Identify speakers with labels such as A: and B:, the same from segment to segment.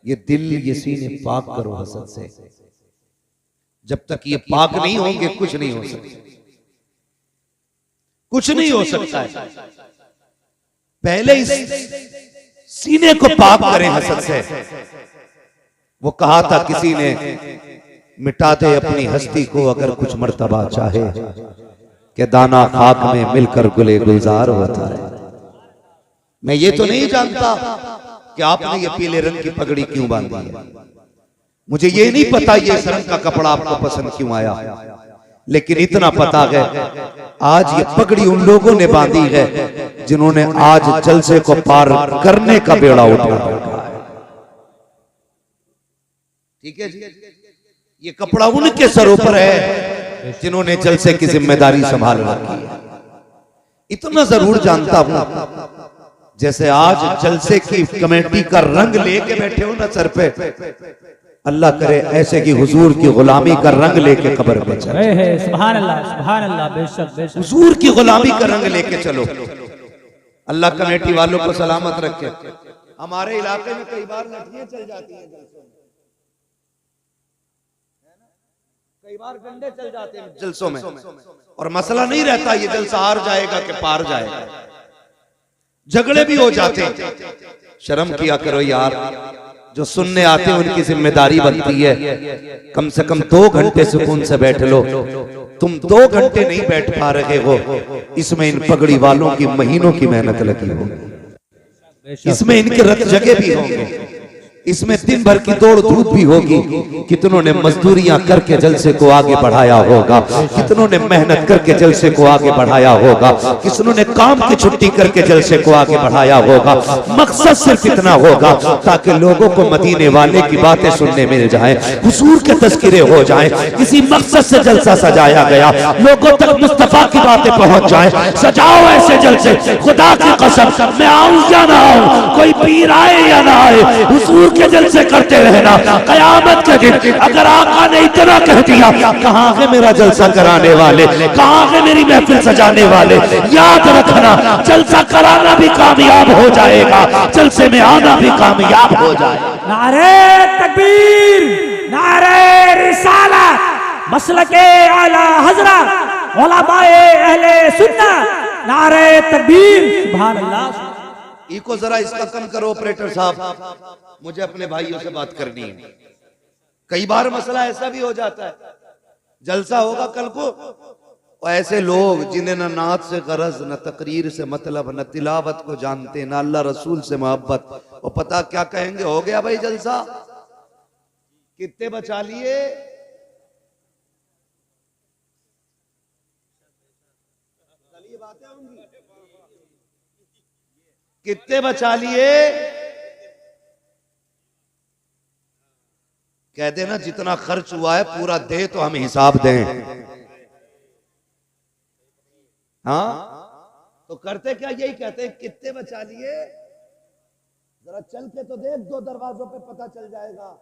A: ये दिल ये सीने पाक करो हसद से। जब तक ये पाक नहीं होंगे कुछ नहीं हो सकता, कुछ नहीं हो सकता है। पहले इस सीने को पाक करें हसद से। वो कहा था किसी ने, मिटा दे अपनी हस्ती को अगर कुछ मर्तबा चाहे, कि दाना खाक में मिलकर गुले गुलजार होता है। मैं ये तो नहीं जानता कि आपने ये पीले रंग की पगड़ी क्यों बांधी है, मुझे ये नहीं पता ये इस रंग का कपड़ा आपको पसंद क्यों आया, लेकिन इतना पता है आज ये पगड़ी उन लोगों ने बांधी है जिन्होंने आज जलसे को पार करने का बेड़ा उठाया। ठीक है जी, ये कपड़ा उनके सरों पर है जिन्होंने जलसे की जिम्मेदारी संभाल रखी है। इतना जरूर जानता हूं, जैसे आज जलसे की कमेटी का रंग लेके बैठे हो ना सर पे, अल्लाह करे ऐसे की हुजूर की गुलामी का रंग लेके कब्र में चलो।
B: सुभान अल्लाह, सुभान अल्लाह, बेशक बेशक।
A: हुजूर की गुलामी का रंग लेके चलो। अल्लाह कमेटी वालों को सलामत रखे। हमारे इलाके में कई बार लठियां चल जाती हैं, कई बार डंडे चल जाते हैं जलसों में, और मसला नहीं रहता ये जलसा हार जाएगा कि पार जाएगा, झगड़े भी हो जाते हैं। शर्म किया करो यार, जो सुनने आते हैं उनकी जिम्मेदारी बनती है कम से कम 2 घंटे सुकून से बैठ लो। तुम 2 घंटे नहीं बैठ पा रहे हो, इसमें इन पगड़ी वालों की महीनों की मेहनत लगी होगी, इसमें इनके रत जगह भी होंगे, इसमें दिन भर की दौड़ धूप भी होगी। कितनों ने मजदूरियां करके जलसे को आगे बढ़ाया होगा, कितनों ने मेहनत करके जलसे को आगे बढ़ाया होगा, कितनों ने काम की छुट्टी करके जलसे को आगे बढ़ाया होगा। मकसद सिर्फ इतना होगा ताकि लोगों को मदीने वाले की बातें सुनने मिल जाए, हुजूर के तज़किरे हो जाए। किसी मकसद से जलसा सजाया गया, लोगों तक मुस्तफा की बातें पहुंच जाए। सजाओ ऐसे जलसे, खुदा की कसम, मैं आऊं या ना आऊं, कोई पीर आए या ना आए, हुजूर के जलसे करते रहना। कयामत के दिन अगर आका ने इतना कह दिया, कहां है मेरा जलसा कराने वाले, कहां है मेरी महफिल सजाने वाले, याद रखना जलसा कराना भी कामयाब हो जाएगा, जलसे में आना भी कामयाब हो जाएगा।
B: नारे तकबीर, नारे रिसालत, मसलके आला हजरत, उलमाए अहले सुन्नत, नारे तकबीर, सुभान अल्लाह।
A: इको जरा इसका कम करो ऑपरेटर साहब, मुझे अपने भाइयों से बात करनी है। कई बार मसला ऐसा भी हो जाता है, जलसा होगा कल को, और ऐसे लोग जिन्हें न नात से गरज, न तकरीर से मतलब, न तिलावत को जानते, न अल्लाह रसूल से मोहब्बत, और पता क्या कहेंगे, हो गया भाई जलसा, कितने बचा लिए, बातें होंगी, कितने बचा लिए। कह देना जितना खर्च हुआ है पूरा दे तो हम हिसाब दें। हाँ तो करते क्या, यही कहते हैं कितने बचा लिए, जरा चल के तो देख, 2 दरवाजों पे पता चल जाएगा।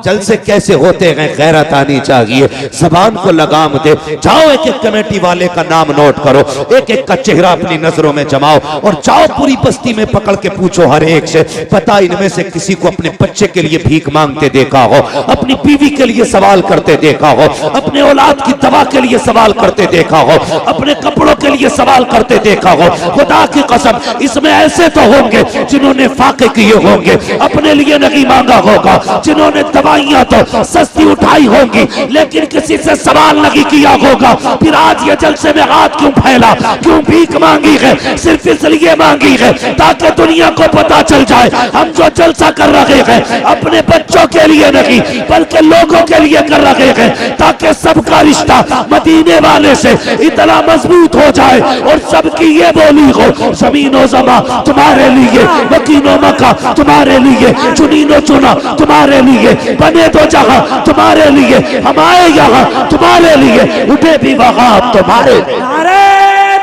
A: जलसे कैसे होते हैं गैरत आनी चाहिए, जबान को लगाम दे। जाओ एक एक कमेटी वाले का नाम नोट करो, एक एक का चेहरा अपनी नजरों में जमाओ, और जाओ पूरी बस्ती में पकड़ के पूछो हर एक से, पता इनमें से किसी को अपने बच्चे के लिए भीख मांगते देखा हो, अपनी बीवी के लिए सवाल करते देखा हो, अपने औलाद की दवा के लिए सवाल करते देखा हो, अपने कपड़ों के लिए सवाल करते देखा हो। खुदा की कसम इसमें ऐसे तो होंगे जिन्होंने फाके किए होंगे, अपने लिए नहीं मांगा होगा, जिन्होंने दवाइयां तो सस्ती उठाई होंगी लेकिन किसी से सवाल नहीं किया होगा। फिर आज ये जलसे में हाथ क्यों फैला, क्यों भीख मांगी है, सिर्फ इसलिए मांगी है ताकि दुनिया को पता चल जाए हम जो जलसा कर रहे हैं अपने बच्चों के लिए नहीं बल्कि लोगों के लिए कर रहे हैं, ताकि सबका रिश्ता मदीने वाले से इतना मजबूत हो जाए और सबकी ये बोली हो, जमीनो जमा तुम्हारे लिए, मकीनो मका तुम्हारे लिए, चुनीनो चुना तुम्हारे लिए, बने तो जहां तुम्हारे लिए, हम आए यहाँ तुम्हारे लिए, उठे भी वहां तुम्हारे लिए।
B: नारे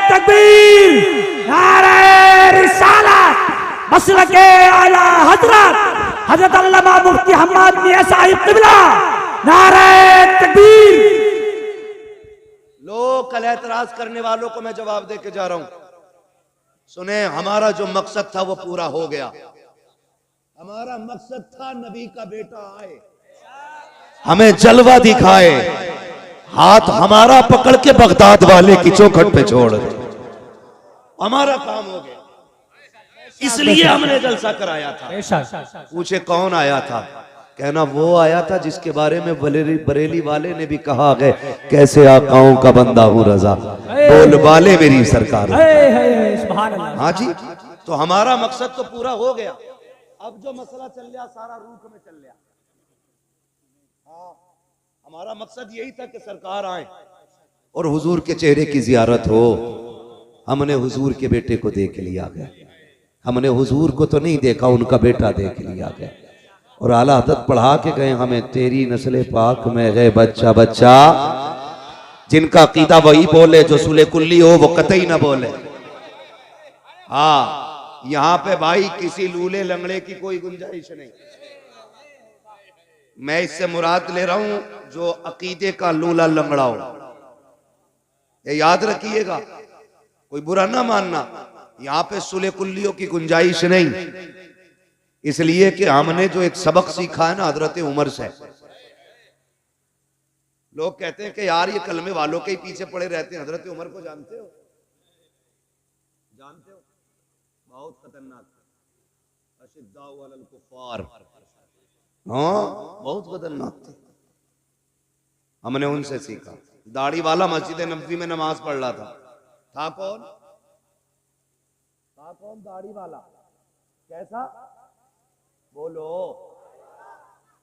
B: तकबीर, नारे रिसालत, मसलके आला हजरत, हजरत अल्लामा मुफ्ती हम्माद मियां साहिब क़िबला, नारे तकबीर।
A: लोग कल एतराज करने वालों को मैं जवाब दे के जा रहा हूं, सुने हमारा जो मकसद था वो पूरा हो गया। हमारा मकसद था नबी का बेटा आए, हमें जलवा दिखाए, हाथ हमारा पकड़ के बगदाद वाले की चौखट पे छोड़ दे, हमारा काम हो गया। इसलिए हमने जलसा कराया था। पूछे कौन आया था? कहना वो आया था जिसके बारे में बरेली वाले ने भी कहा है, कैसे आकाओं का बंदा हूं रजा, बोल बाले मेरी सरकार। हाँ जी, तो हमारा मकसद तो पूरा हो गया। अब जो मसला चल रहा सारा रूख में चल रहा। हाँ, हमारा मकसद यही था कि सरकार आए और हुजूर के चेहरे की जियारत हो। हमने हुजूर के बेटे को देख लिया गया, हमने हुजूर को तो नहीं देखा, उनका बेटा देख लिया गया। और आला हज़रत पढ़ा के गए हमें, तेरी नस्ल पाक में गए बच्चा बच्चा, जिनका अकीदा वही बोले जो सुले कुल्ली हो, वो कतई ना बोले। हाँ, यहां पे भाई किसी लूले लंगड़े की कोई गुंजाइश नहीं। मैं इससे मुराद ले रहा हूं जो अकीदे का लूला लंगड़ा हो। ये याद रखिएगा, कोई बुरा ना मानना, यहां पे सुले कुल्लियों की गुंजाइश नहीं। इसलिए कि हमने जो एक सबक सीखा है ना हजरत उमर से। लोग कहते हैं कि यार ये कलमे वालों के ही पीछे पड़े रहते हैं। हजरत उमर को जानते हो? जानते हो? बहुत खतरनाक, अशिद्दाउ अलल कुफ्फार। हाँ, बहुत खतरनाक थे। हमने उनसे सीखा। दाढ़ी वाला मस्जिद नबवी में नमाज पढ़ रहा था कौन? था कौन दाढ़ी वाला? कैसा? बोलो।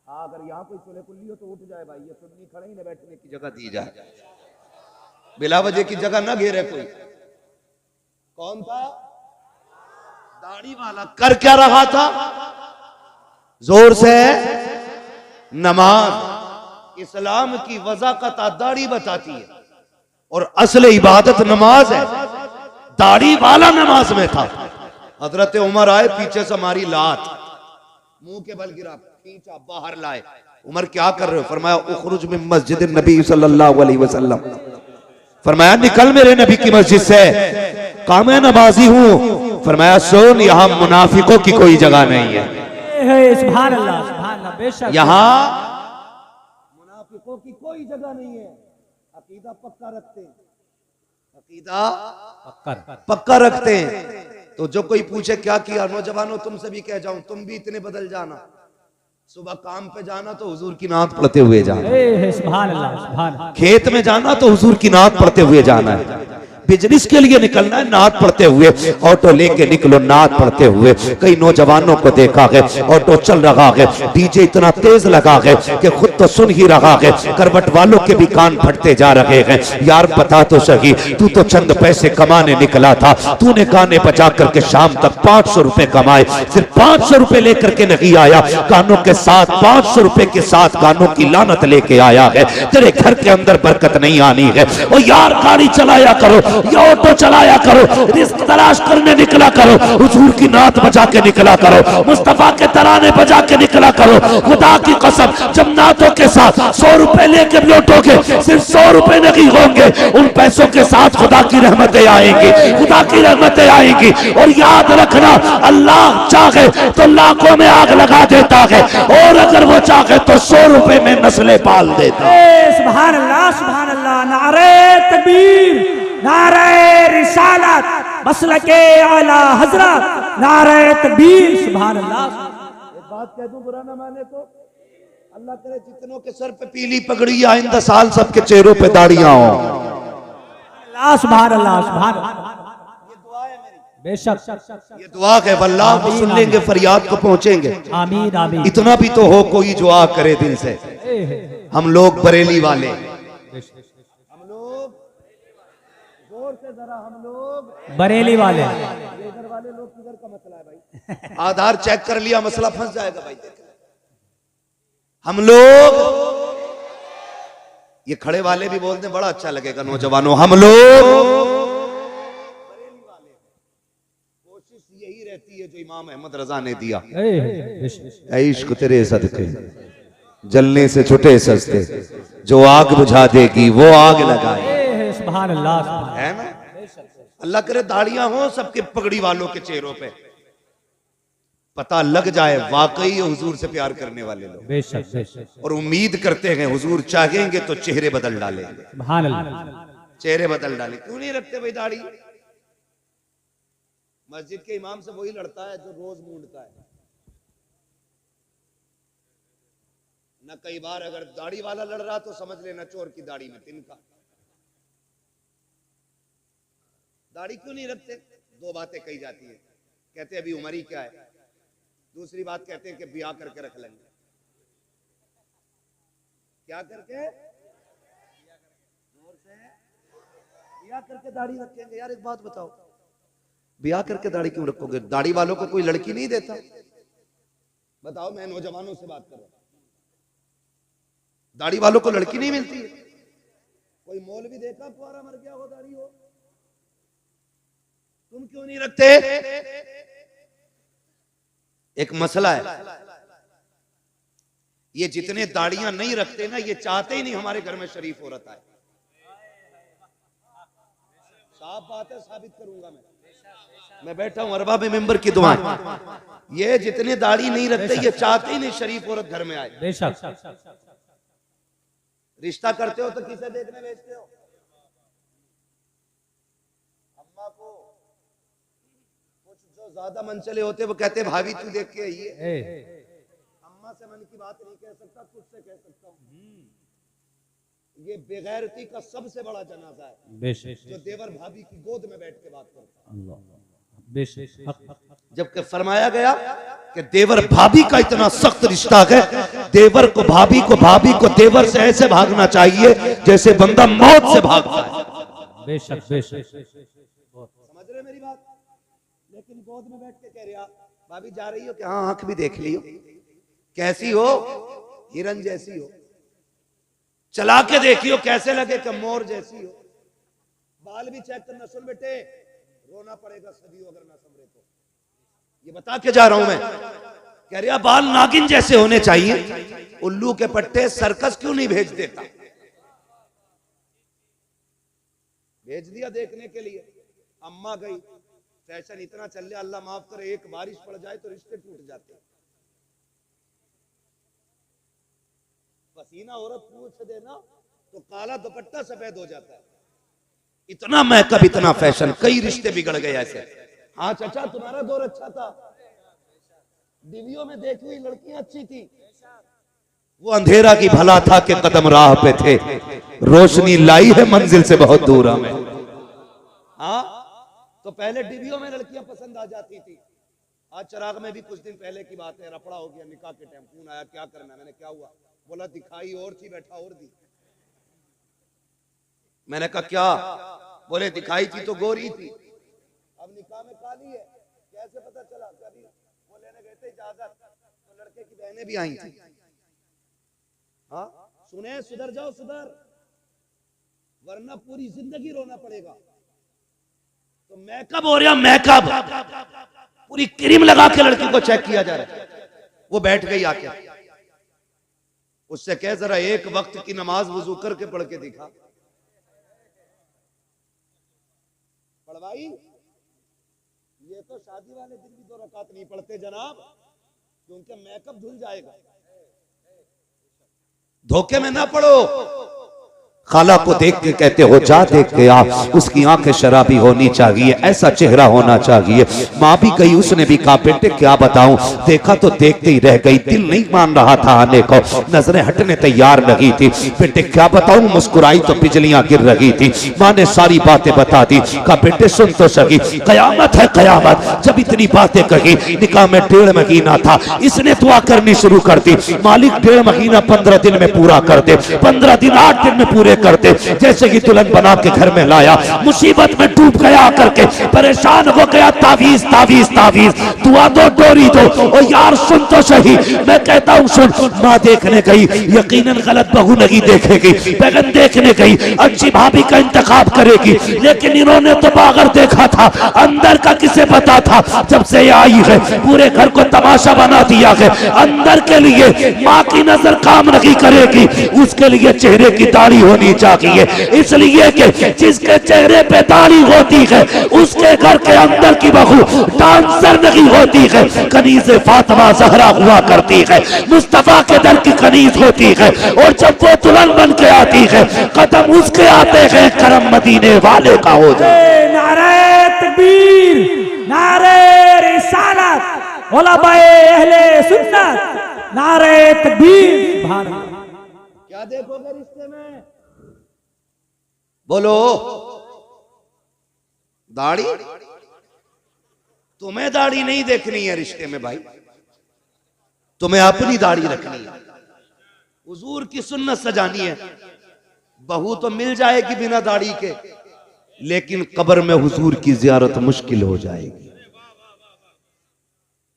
A: हाँ, अगर यहाँ कोई सुले कुल्ली हो तो उठ जाए भाई, ये सुन्नी खड़े ही न बैठने की जगह दी जाए, बिला वजह की जगह ना घेरे कोई। कौन था? दाढ़ी वाला। कर क्या रहा था? जोर से नमाज। इस्लाम की वज़ाक़त दाढ़ी बताती है और असल इबादत नमाज है। दाढ़ी वाला नमाज में था। हजरत उमर आए, पीछे से मारी लात, मुंह के बल गिरा, खींचा, बाहर लाए। उमर क्या कर रहे हो? फरमाया उखरुज मिन मस्जिद नबी सल्लल्लाहु अलैहि वसल्लम। फरमाया निकल मेरे नबी की मस्जिद से, कहा मैं नमाजी हूं। फरमाया सुन, यहां मुनाफिकों की कोई जगह नहीं है।
B: सुभान अल्लाह, सुभान अल्लाह, बेशक
A: यहां मुनाफिकों की कोई जगह नहीं है। अकीदा पक्का रखते हैं, अकीदा पक्का रखते हैं। तो जो कोई पूछे क्या किया, नौजवानों तुमसे भी कह जाऊं, तुम भी इतने बदल जाना। सुबह काम पे जाना तो हुजूर की नात पढ़ते हुए जाना,
B: सुभान अल्लाह, सुभान अल्लाह।
A: खेत में जाना तो हुजूर की नात पढ़ते हुए जाना है। बिजनेस के लिए निकलना है, नात पढ़ते हुए। ऑटो लेके निकलो, नात पढ़ते हुए। कई नौजवानों को देखा है, ऑटो चल रहा है, डीजे इतना तेज लगा है कि खुद तो सुन ही रहा है, करवट वालों के भी कान फटते जा रहे हैं। यार बता तो सही, तू तो चंद पैसे कमाने निकला था, तूने गाने बजा करके शाम तक 500 रुपए कमाए, सिर्फ 500 रुपए लेकर के नहीं आया, गानों के साथ 500 रुपए के साथ गानों की लानत लेके आया है। तेरे घर के अंदर बरकत नहीं आनी है। और यार गाड़ी चलाया करो, या ऑटो चलाया करो, रिस्क तलाश करने निकला करो, हुजूर की नात बजा के निकला करो, मुस्तफा के तराने बजा के निकला करो। खुदा की कसम, जब नातों के साथ 100 रुपए लेकर लौटोगे, सिर्फ 100 रुपए नहीं होंगे, उन पैसों के साथ खुदा की रहमतें आएंगी, खुदा की रहमतें आएंगी। और याद रखना, अल्लाह चाहे तो लाखों में आग लगा देता है, और अगर वो चाहे तो 100 रुपए में नस्लें पाल देता है।
B: सुभान अल्लाह, सुभान अल्लाह। नारे तकबीर, नारे रिसालत, मसलके आला हजरत, नारे तकबीर, सुभान अल्लाह।
A: एक बात कह दूं, बुरा ना माने तो, अल्लाह करे जितनों के सर पे पीली पगड़ी, आइंदा साल सबके चेहरों पे दाढ़ियां हो।
B: सुभान अल्लाह, सुभान अल्लाह। ये दुआ है मेरी, बेशक
A: ये दुआ है, अल्लाह को सुन लेंगे, फरियाद को पहुंचेंगे।
B: आमीन, आमीन।
A: इतना भी तो हो कोई दुआ करे दिल से। हम लोग बरेली वाले, हम लोग
B: बरेली वाले,
A: इधर वाले लोग किधर का मसला है भाई? आधार चेक कर लिया, मसला फंस जाएगा भाई। हम लोग, ये खड़े वाले भी बोलते हैं, बड़ा अच्छा लगेगा नौजवानों, हम लोग बरेली वाले। कोशिश यही रहती है जो इमाम अहमद रजा ने दिया, इश्क तेरे सदके जलने से छुटे सस्ते, जो आग बुझा देगी वो आग लगाए।
B: सुभान अल्लाह,
A: है ना? अल्लाह करे दाढ़ियां हो सबके पगड़ी वालों के चेहरों पे, पता लग जाए वाकई ये हुजूर से प्यार करने वाले लोग,
B: बेशक बेशक।
A: और उम्मीद करते हैं हुजूर चाहेंगे तो चेहरे बदल डालेंगे,
B: सुभान अल्लाह।
A: चेहरे बदल डाले। क्यों नहीं रखते भाई दाढ़ी? मस्जिद के इमाम से वही लड़ता है जो रोज मूंढता है ना। कई बार अगर दाढ़ी वाला लड़ रहा तो समझ लेना चोर की दाढ़ी में तिनका। दाढ़ी क्यों नहीं रखते? दो बातें कही जाती है। कहते हैं अभी उम्र ही क्या है, दूसरी बात कहते हैं कि ब्याह करके रख लेंगे। क्या करके? ब्याह करके दाढ़ी रखेंगे। यार एक बात बताओ, ब्याह करके दाढ़ी क्यों रखोगे? दाढ़ी वालों को कोई लड़की नहीं देता? बताओ, मैं नौजवानों से बात कर रहा हूं। दाढ़ी वालों को लड़की नहीं मिलती है? कोई मौलवी देखा कुआरा मर गया हो दाढ़ी हो? तुम क्यों नहीं रखते? एक मसला है, ये जितने दाढ़ियां नहीं रखते ना, ये चाहते ही नहीं हमारे घर में शरीफ औरत आए। साफ बात है, साबित करूंगा मैं बैठा हूं अरबा में मेंबर की दुआएं। ये जितने दाढ़ी नहीं रखते, ये चाहते ही नहीं शरीफ औरत घर में आए। रिश्ता करते हो तो किसे देखने भेजते हो? अम्मा को। कुछ जो ज्यादा मन चले होते वो कहते भाभी तू देख के आइए। अम्मा से मन की बात नहीं कह सकता, खुद से कह सकता हूँ। ये बेगैरती का सबसे बड़ा जनाजा है जो देवर भाभी की गोद में बैठ के बात करता है। जबकि फरमाया गया कि देवर भाभी का इतना सख्त रिश्ता है, देवर को भाभी को देवर से ऐसे भागना चाहिए जैसे बंदा मौत से भागता है।
B: बेशक बेशक।
A: समझ रहे मेरी बात? लेकिन गोद में बैठ के कह रहा भाभी जा रही हो क्या? हाँ, आंख भी देख लियो, कैसी हो? हिरन जैसी हो। चला के देखियो कैसे लगे कि मोर जैसी हो। बाल भी चेक करना। सुन बेटे, रोना पड़ेगा सदियों अगर ना संभरे तो। ये बता के जा रहा हूं मैं। कह रहा बाल नागिन जैसे होने चाहिए। उल्लू के पट्टे सर्कस क्यों नहीं भेज देता? भेज दिया देखने के लिए। अम्मा गई, फैशन इतना चल रहा, अल्लाह माफ करे, एक बारिश पड़ जाए तो रिश्ते टूट जाते। पसीना औरत पूछ देना तो काला दुपट्टा सफेद हो जाता है। इतना मेकअप, इतना फैशन, कई रिश्ते बिगड़ गए ऐसे। हाँ चाचा, तुम्हारा दौर अच्छा था, टीवियों में देखी हुई लड़कियां अच्छी थी। वो अंधेरा की भला था कि कदम राह पे थे, रोशनी लाई है मंजिल से बहुत दूर हमें। हाँ, तो पहले टीवियों में लड़कियां पसंद आ जाती थी। आज चिराग में भी कुछ दिन पहले की बात है, रफड़ा हो गया निकाह के टाइम। फोन आया, क्या करना? मैंने क्या हुआ? बोला दिखाई और थी, बैठा और दी। मैंने कहा क्या? बोले दिखाई थी तो गोरी थी, अब निकाह में काली है। कैसे पता चला? कभी वो लेने गए थे इजाजत, तो लड़के की बहनें भी आई थी। हाँ सुने, सुधर जाओ, सुधर, वरना पूरी जिंदगी रोना पड़ेगा। तो मेकअप हो रहा, मेकअप पूरी क्रीम लगा के लड़की को चेक किया जा रहा है। वो बैठ गई आके, उससे कह जरा एक वक्त की नमाज वुजू करके पढ़ के दिखा। पढ़वाई? ये तो शादी वाले दिन भी 2 रकात नहीं पढ़ते जनाब, क्योंकि मेकअप धुल जाएगा। धोखे में ना पढ़ो। खाला को देख के कहते हो जा देख के आ, उसकी आंखें शराबी होनी चाहिए, ऐसा चेहरा होना चाहिए। माँ भी गई, उसने भी कहा बेटे क्या बताऊं, देखा तो देखते ही रह गई, दिल नहीं मान रहा था आने को, नजरें हटने तैयार लगी थी। बेटे क्या बताऊं, मुस्कुराई तो बिजलियां गिर रही थी। माँ ने सारी बातें बता दी। कहा बेटे सुन तो सही, कयामत है कयामत। जब इतनी बातें कही, निकाह में 1.5 महीना था, इसने दुआ करनी शुरू कर दी, मालिक 1.5 महीना 15 दिन में पूरा कर दे। 15 दिन 8 दिन में पूरे करते। जैसे ही दुल्हन बना के घर में लाया, मुसीबत में डूब गया करके परेशान हो गया। तावीज तावीज तावीज, दुआ दो, डोरी दो। ओ यार सुन तो सही, मैं कहता हूं सुन। माँ देखने गई, यकीनन गलत बहू नहीं देखेगी, बहन देखने गई, अच्छी भाभी का इंतखाब करेगी, लेकिन इन्होंने तो बागर देखा था, अंदर का किसे पता था। जब से ये आई है, पूरे घर को तमाशा बना दिया है। अंदर के लिए माँ की नजर काम नहीं करेगी, उसके लिए चेहरे की दाढ़ी होनी
C: होनी चाहिए, इसलिए कि जिसके चेहरे पे दाढ़ी होती है उसके घर के अंदर की बहू डांसर नहीं होती है, कनीज़ फातिमा ज़हरा हुआ करती है, मुस्तफा के दर की कनीज होती है, और जब वो दुल्हन बन के आती है कदम उसके आते हैं करम मदीने वाले का हो जाए।
B: नारे तकबीर, नारे रिसालत, उलमाए अहले सुन्नत, नारे तकबीर।
A: क्या देखोगे रिश्ते में? बोलो। दाढ़ी? तुम्हें दाढ़ी नहीं देखनी है रिश्ते में भाई, तुम्हें अपनी दाढ़ी रखनी है, हुजूर की सुन्नत सजानी है। बहू तो मिल जाएगी बिना दाढ़ी के, लेकिन कब्र में हुजूर की जियारत मुश्किल हो जाएगी,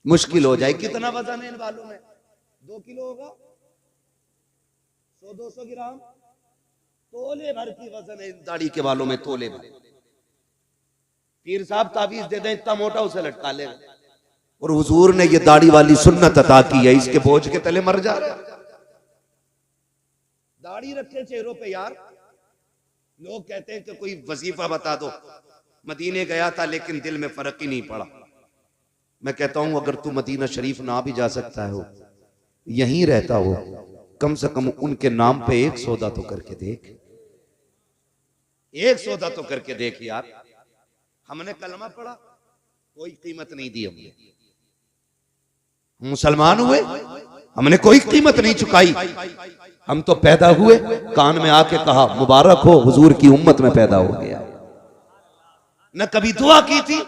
A: मुश्किल हो जाएगी। कितना वजन है इन बालों में? 2 किलो होगा, 100-200 ग्राम, तोले भर की वजन है इन दाढ़ी के बालों में, तोले भर। पीर साहब ताबीज दे दें इतना मोटा, उसे लटका ले। और हुजूर ने ये दाढ़ी वाली सुन्नत अता की है, इसके बोझ के तले मर जा रहे। दाढ़ी रखे चेहरों पे यार। लोग कहते हैं कि कोई वजीफा बता दो, मदीने गया था लेकिन दिल में फर्क ही नहीं पड़ा। मैं कहता हूं अगर तू मदीना शरीफ ना भी जा सकता हो, यहीं रहता हो, कम से कम उनके नाम पे एक सौदा तो करके देख, एक सौदा तो करके देख यार। हमने कलमा पढ़ा, कोई कीमत नहीं दी हमने, मुसलमान हुए, हमने कोई कीमत नहीं चुकाई। हम तो पैदा हुए, कान में आके कहा मुबारक हो हुजूर की उम्मत में पैदा हो गया। न कभी दुआ की थी,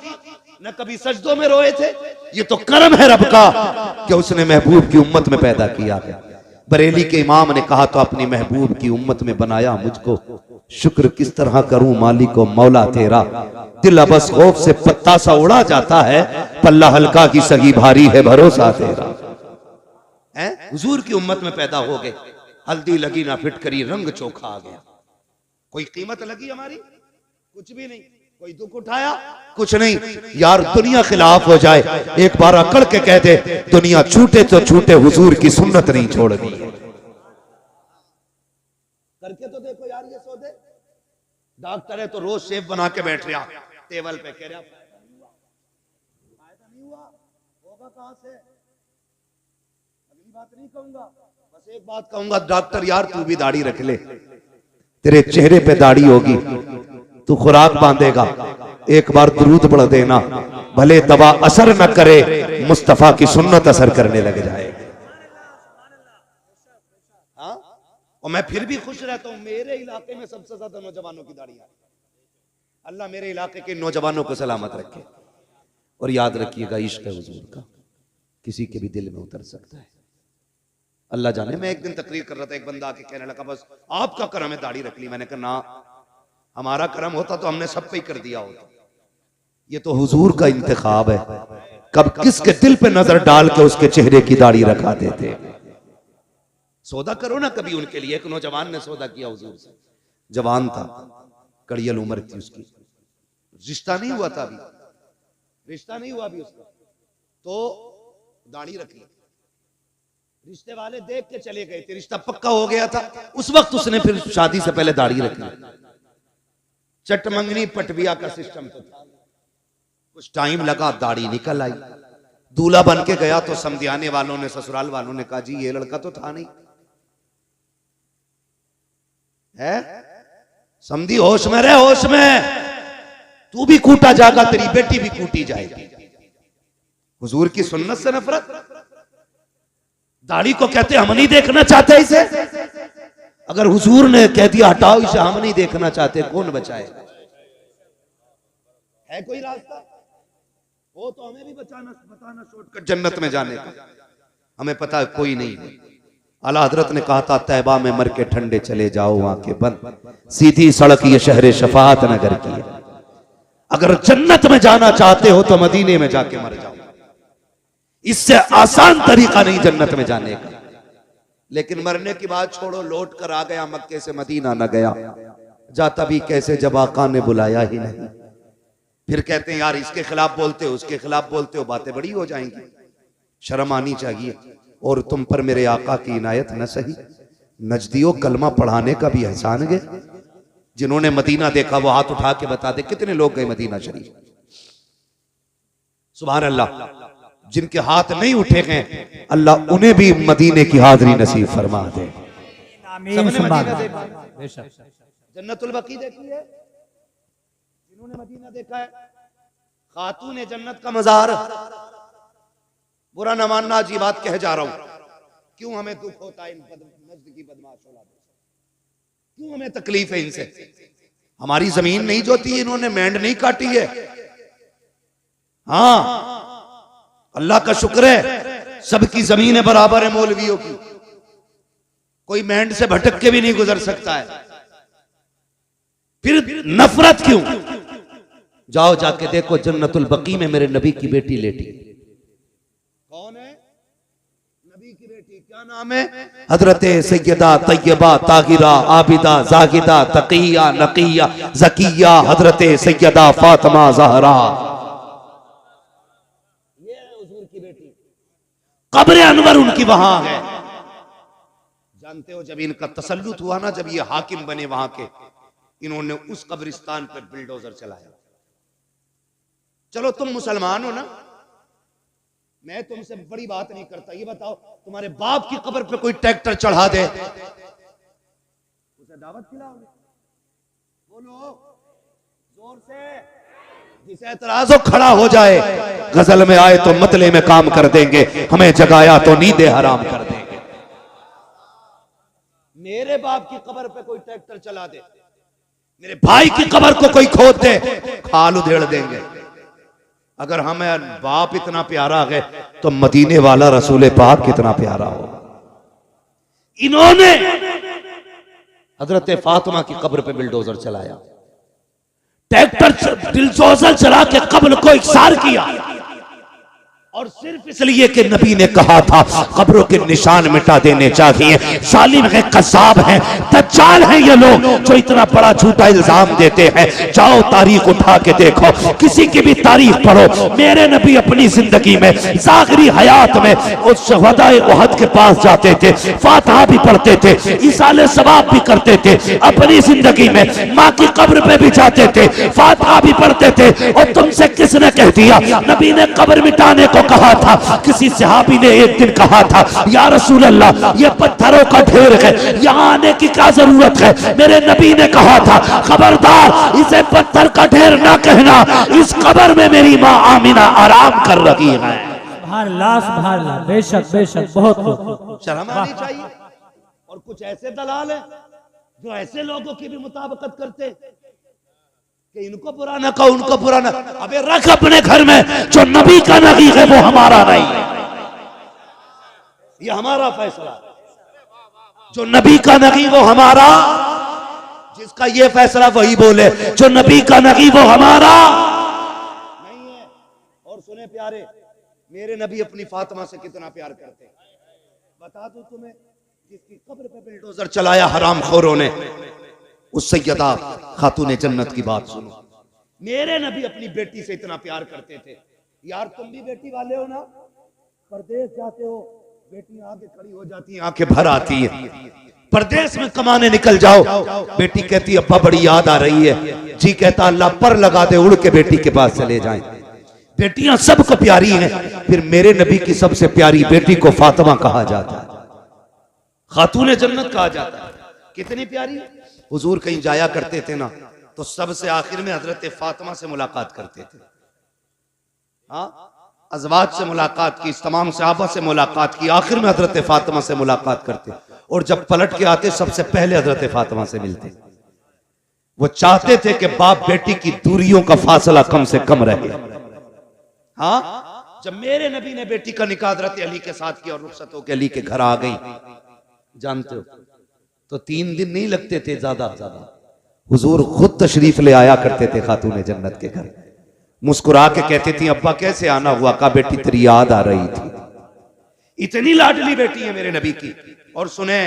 A: न कभी सजदों में रोए थे। ये तो करम है रब का कि उसने महबूब की उम्मत में पैदा किया है। बरेली के इमाम ने कहा तो अपनी महबूब की उम्मत में बनाया मुझको, शुक्र किस तरह करूं मालिको मौला तेरा। दिल अबस खौफ से पत्ता सा उड़ा जाता है, पल्ला हल्का की सगी भारी है भरोसा तेरा। हुजूर की उम्मत में पैदा हो गए, हल्दी लगी ना फिटकरी, रंग चोखा आ गया। कोई कीमत लगी हमारी? कुछ भी नहीं। कोई दुख उठाया? कुछ नहीं। यार दुनिया खिलाफ हो जाए, एक बार अकड़ के कह दे दुनिया छूटे तो छूटे, हुजूर की सुन्नत नहीं छोड़नी। करके तो देखो यार ये सौदे। डॉक्टर है तो रोज शेफ बना के बैठ रहा टेबल पे, कह रहा फायदा नहीं हुआ, होगा कहां से? अगली बात नहीं कहूंगा, बस एक बात कहूंगा, डॉक्टर यार तू भी दाढ़ी रख ले, तेरे चेहरे पे दाढ़ी होगी, तू खुराक बांधेगा, एक बार दुरूद पढ़ देना, भले दवा असर न करे, मुस्तफा की सुन्नत असर करने लग जाए। हाँ? और मैं फिर भी खुश रहता हूं, मेरे इलाके में सबसे ज्यादा नौजवानों की दाढ़ी है। अल्लाह मेरे इलाके के नौजवानों को सलामत रखे। और याद रखिएगा इश्क हुजूर का किसी के भी दिल में उतर सकता है, अल्लाह जाने। मैं एक दिन तकरीर कर रहा था, एक बंदा आके कहने लगा बस आपका करम है दाढ़ी रख ली। मैंने कहा ना, हमारा करम होता तो हमने सब पे ही कर दिया होता। ये तो हुजूर का इंतखाब है, कब किसके दिल पे नजर डाल के उसके चेहरे की दाढ़ी रखा देते। सौदा करो ना कभी उनके लिए। एक नौजवान ने सौदा किया हुजूर से, जवान था, कड़ियल उम्र थी उसकी, रिश्ता नहीं हुआ था अभी, रिश्ता नहीं हुआ अभी उसका, तो दाढ़ी रख ली। रिश्ते वाले देख के चले गए थे, रिश्ता पक्का हो गया था। उस वक्त उसने फिर शादी से पहले दाढ़ी रख ली। चटमंगनी पटबिया का सिस्टम तो था। कुछ टाइम लगा, दाढ़ी निकल आई। दूल्हा बन के गया तो समझाने वालों ने, ससुराल वालों ने कहा जी ये लड़का तो था नहीं है, समझी होश में रहे, होश में। तू भी कूटा जाएगा, तेरी बेटी भी कूटी जाएगी। हुजूर की सुन्नत से नफरत। दाढ़ी को कहते हम नहीं देखना चाहते इसे। अगर हुजूर ने कह दिया हटाओ इसे, हम नहीं देखना चाहते, कौन बचाएगा? है कोई रास्ता? वो तो हमें भी बताना शॉर्टकट जन्नत में जाने का। हमें पता है कोई नहीं है। आला हजरत ने कहा था तैबा में मर के ठंडे चले जाओ, आंखें बंद, सीधी सड़क ये शहर शफात नगर की है। अगर जन्नत में जाना चाहते हो तो मदीने में जाके मर जाओ, इससे आसान तरीका नहीं जन्नत में जाने का। लेकिन मरने की बात छोड़ो, लौट कर आ गया मक्के से मदीना न गया, जाता भी कैसे जब आका ने बुलाया ही नहीं। फिर कहते हैं यार इसके खिलाफ बोलते हो, उसके खिलाफ बोलते हो, बातें बड़ी हो जाएंगी, शर्म आनी चाहिए। और तुम पर मेरे आका की इनायत न सही, नजदियों कलमा पढ़ाने का भी एहसान है। जिन्होंने मदीना देखा वो हाथ उठा के बता दे कितने लोग गए मदीना शरीफ। सुभान अल्लाह। जिनके हाथ नहीं उठे गए अल्लाह उन्हें भी मदीने की हाजिरी नसीब फरमा दे। सबने मदीना देखा, जन्नतुल बकी देखी है जिन्होंने मदीना देखा है। खातून जन्नत का मजार। बुरा न मानना, जी बात कह जा रहा हूं। क्यों हमें दुख होता है इन नज्द की बदमाश औलाद से? क्यों हमें तकलीफ है इनसे? हमारी जमीन नहीं जोती, इन्होंने मेंढ नहीं काटी है। हाँ, अल्लाह का शुक्र है सबकी जमीनें बराबर है मौलवियों की। कोई मेंढ से भटक के भी नहीं गुजर सकता है। फिर नफरत क्यों? जाओ जाके देखो जन्नतुल बकी में मेरे नबी की बेटी लेटी। कौन है नबी की बेटी? क्या नाम है? हजरत सैयदा तैयबा ताहिरा आबिदा जाहिदा तकिया नकिया जकिया हजरत सैयदा फातिमा ज़हरा। ये है हुजूर की बेटी। कब्र अनवर उनकी वहां है। जानते हो जब इनका तसल्लुत हुआ ना, जब ये हाकिम बने वहां के, इन्होंने उस कब्रिस्तान पर बिल्डोजर चलाया। चलो तुम मुसलमान हो ना, मैं तुमसे बड़ी बात नहीं करता। ये बताओ तुम्हारे बाप की कब्र पे कोई ट्रैक्टर चढ़ा दे, उसे दावत खिलाओगे? बोलो जोर से। जिसे एतराज हो खड़ा हो जाए। गजल में आए तो मतले में काम कर देंगे, हमें जगाया तो नींदे हराम कर देंगे। मेरे बाप की कब्र पे कोई ट्रैक्टर चला दे, मेरे भाई की कब्र को कोई खोद दे, खाल उधेड़ देंगे। अगर हमें बाप इतना प्यारा है तो मदीने वाला रसूल पाक कितना प्यारा हो। इन्होंने हजरत फातिमा की कब्र पे बिल्डोजर चलाया, ट्रैक्टर बिल्डोजर चला के कब्र को इकसार किया, और सिर्फ इसलिए कि नबी ने कहा था कब्रों के निशान मिटा देने चाहिए। जालिम है, कसाब है, दज्जाल है ये लोग जो इतना बड़ा झूठा इल्जाम देते हैं। जाओ तारीख उठा के देखो, किसी की भी तारीख पढ़ो। मेरे नबी अपनी जिंदगी में ज़ाहिरी हयात में उस शहदाए उहद के पास जाते थे, फातिहा भी पढ़ते थे, इसाले सवाब भी करते थे। अपनी जिंदगी में माँ की कब्र पे भी जाते थे, फातिहा भी पढ़ते थे। और तुमसे किसने कह दिया? नबी ने कब्र मिटाने को कहा था। किसी सहाबी ने एक दिन कहा था या रसूल अल्लाह ये पत्थरों का ढेर है, यहाँ आने की क्या जरूरत है? मेरे नबी ने कहा था खबरदार इसे पत्थर का ढेर ना कहना, इस कब्र में मेरी माँ आमिना आराम कर रही है।
B: सुभान अल्लाह, बेशक बेशक, बहुत खूब।
A: शर्म आनी चाहिए। और कुछ ऐसे दलाल है जो ऐसे लोगों की भी मुताबिकत करते कि इनको बुरा ना कहो, उनको बुरा ना। अबे रख अपने घर में, जो नबी का नबी है वो हमारा नहीं, ये हमारा फैसला। जो नबी का नबी वो हमारा, जिसका ये फैसला वही बोले। जो नबी का नबी वो हमारा नहीं है। और सुने प्यारे, मेरे नबी अपनी फातिमा से कितना प्यार करते हैं। बता दूं तुम्हें, जिसकी कब्र पे बिल्डोजर चलाया हरामखोरों ने, उस सैयदा खातून जन्नत की बात सुनो। मेरे नबी अपनी बेटी से इतना प्यार करते थे। यार तुम भी बेटी वाले हो ना, परदेश जाते हो, बेटियां आगे खड़ी हो जाती हैं, आंखें भर आती है। परदेश में कमाने निकल जाओ, बेटी कहती अब्बा बड़ी याद आ रही है, जी कहता अल्लाह पर लगा दे, उड़ के बेटी के पास चले जाएं। बेटियां सबको प्यारी हैं, फिर मेरे नबी की सबसे प्यारी बेटी को फातिमा कहा जाता है, खातून जन्नत कहा जाता है। कितनी प्यारी। हुजूर कहीं जाया करते थे ना, तो सबसे आखिर में हजरत फातिमा से मुलाकात करते थे। हाँ, अज़वाज से मुलाकात की, तमाम सहाबा से मुलाकात की, आखिर में हजरत फातिमा से मुलाकात करते। और जब पलट के आते सबसे पहले हजरत फातिमा से मिलते। वो चाहते थे कि बाप बेटी की दूरियों का फासला कम से कम रहे। हाँ, जब मेरे नबी ने बेटी का निकाह हजरत अली के साथ किया और रुखसत होकर अली के घर आ गई, जानते हो तो 3 दिन नहीं लगते थे ज्यादा ज्यादा। हुजूर खुद तशरीफ ले आया करते थे खातून जन्नत के घर, मुस्कुरा के कहते थे अब्बा कैसे आना हुआ? का बेटी तेरी याद आ रही थी। इतनी लाडली बेटी है मेरे नबी की। और सुने,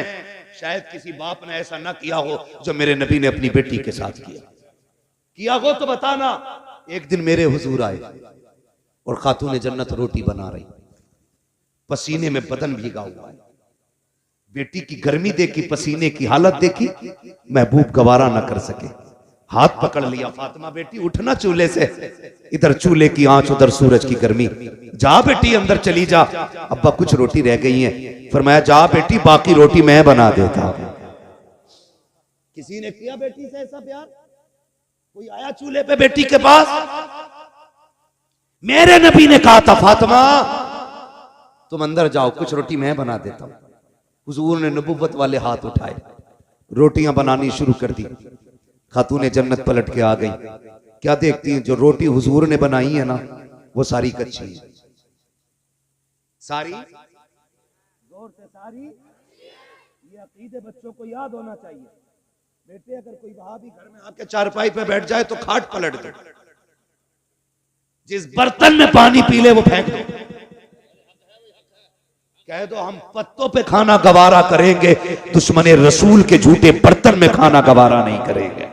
A: शायद किसी बाप ने ऐसा ना किया हो जो मेरे नबी ने अपनी बेटी के साथ किया हो तो बताना। एक दिन मेरे हुजूर आए और खातून जन्नत रोटी बना रही, पसीने में बदन भीगा हुआ है, बेटी की गर्मी देखी, पसीने की हालत देखी, महबूब गवारा ना कर सके, हाथ पकड़ लिया, फातिमा बेटी उठना चूल्हे से, इधर चूल्हे की आंच उधर सूरज की गर्मी, जा बेटी अंदर चली जा, अब्बा कुछ रोटी रह गई है। फरमाया जा बेटी बाकी रोटी मैं बना देता हूं। किसी ने किया बेटी से ऐसा प्यार? कोई आया चूल्हे पे बेटी के पास? मेरे नबी ने कहा था फातिमा तुम अंदर जाओ, कुछ रोटी मैं बना देता हूं। हुजूर ने नबुव्वत वाले हाथ उठाए, रोटियां बनानी शुरू कर दी। खातूने जन्नत पलट के आ गई, क्या देखती हैं, जो रोटी हुजूर ने बनाई है ना वो सारी कच्ची है। सारी जोर से सारी, ये अकीदे बच्चों को याद होना चाहिए। बेटे अगर कोई वहाबी घर में आके चारपाई पे बैठ जाए तो खाट पलट दो, जिस बर्तन में पानी पी ले वो फेंक दो, कह दो हम पत्तों पे खाना गवारा करेंगे, दुश्मन रसूल के झूठे बर्तन में खाना गवारा नहीं करेंगे।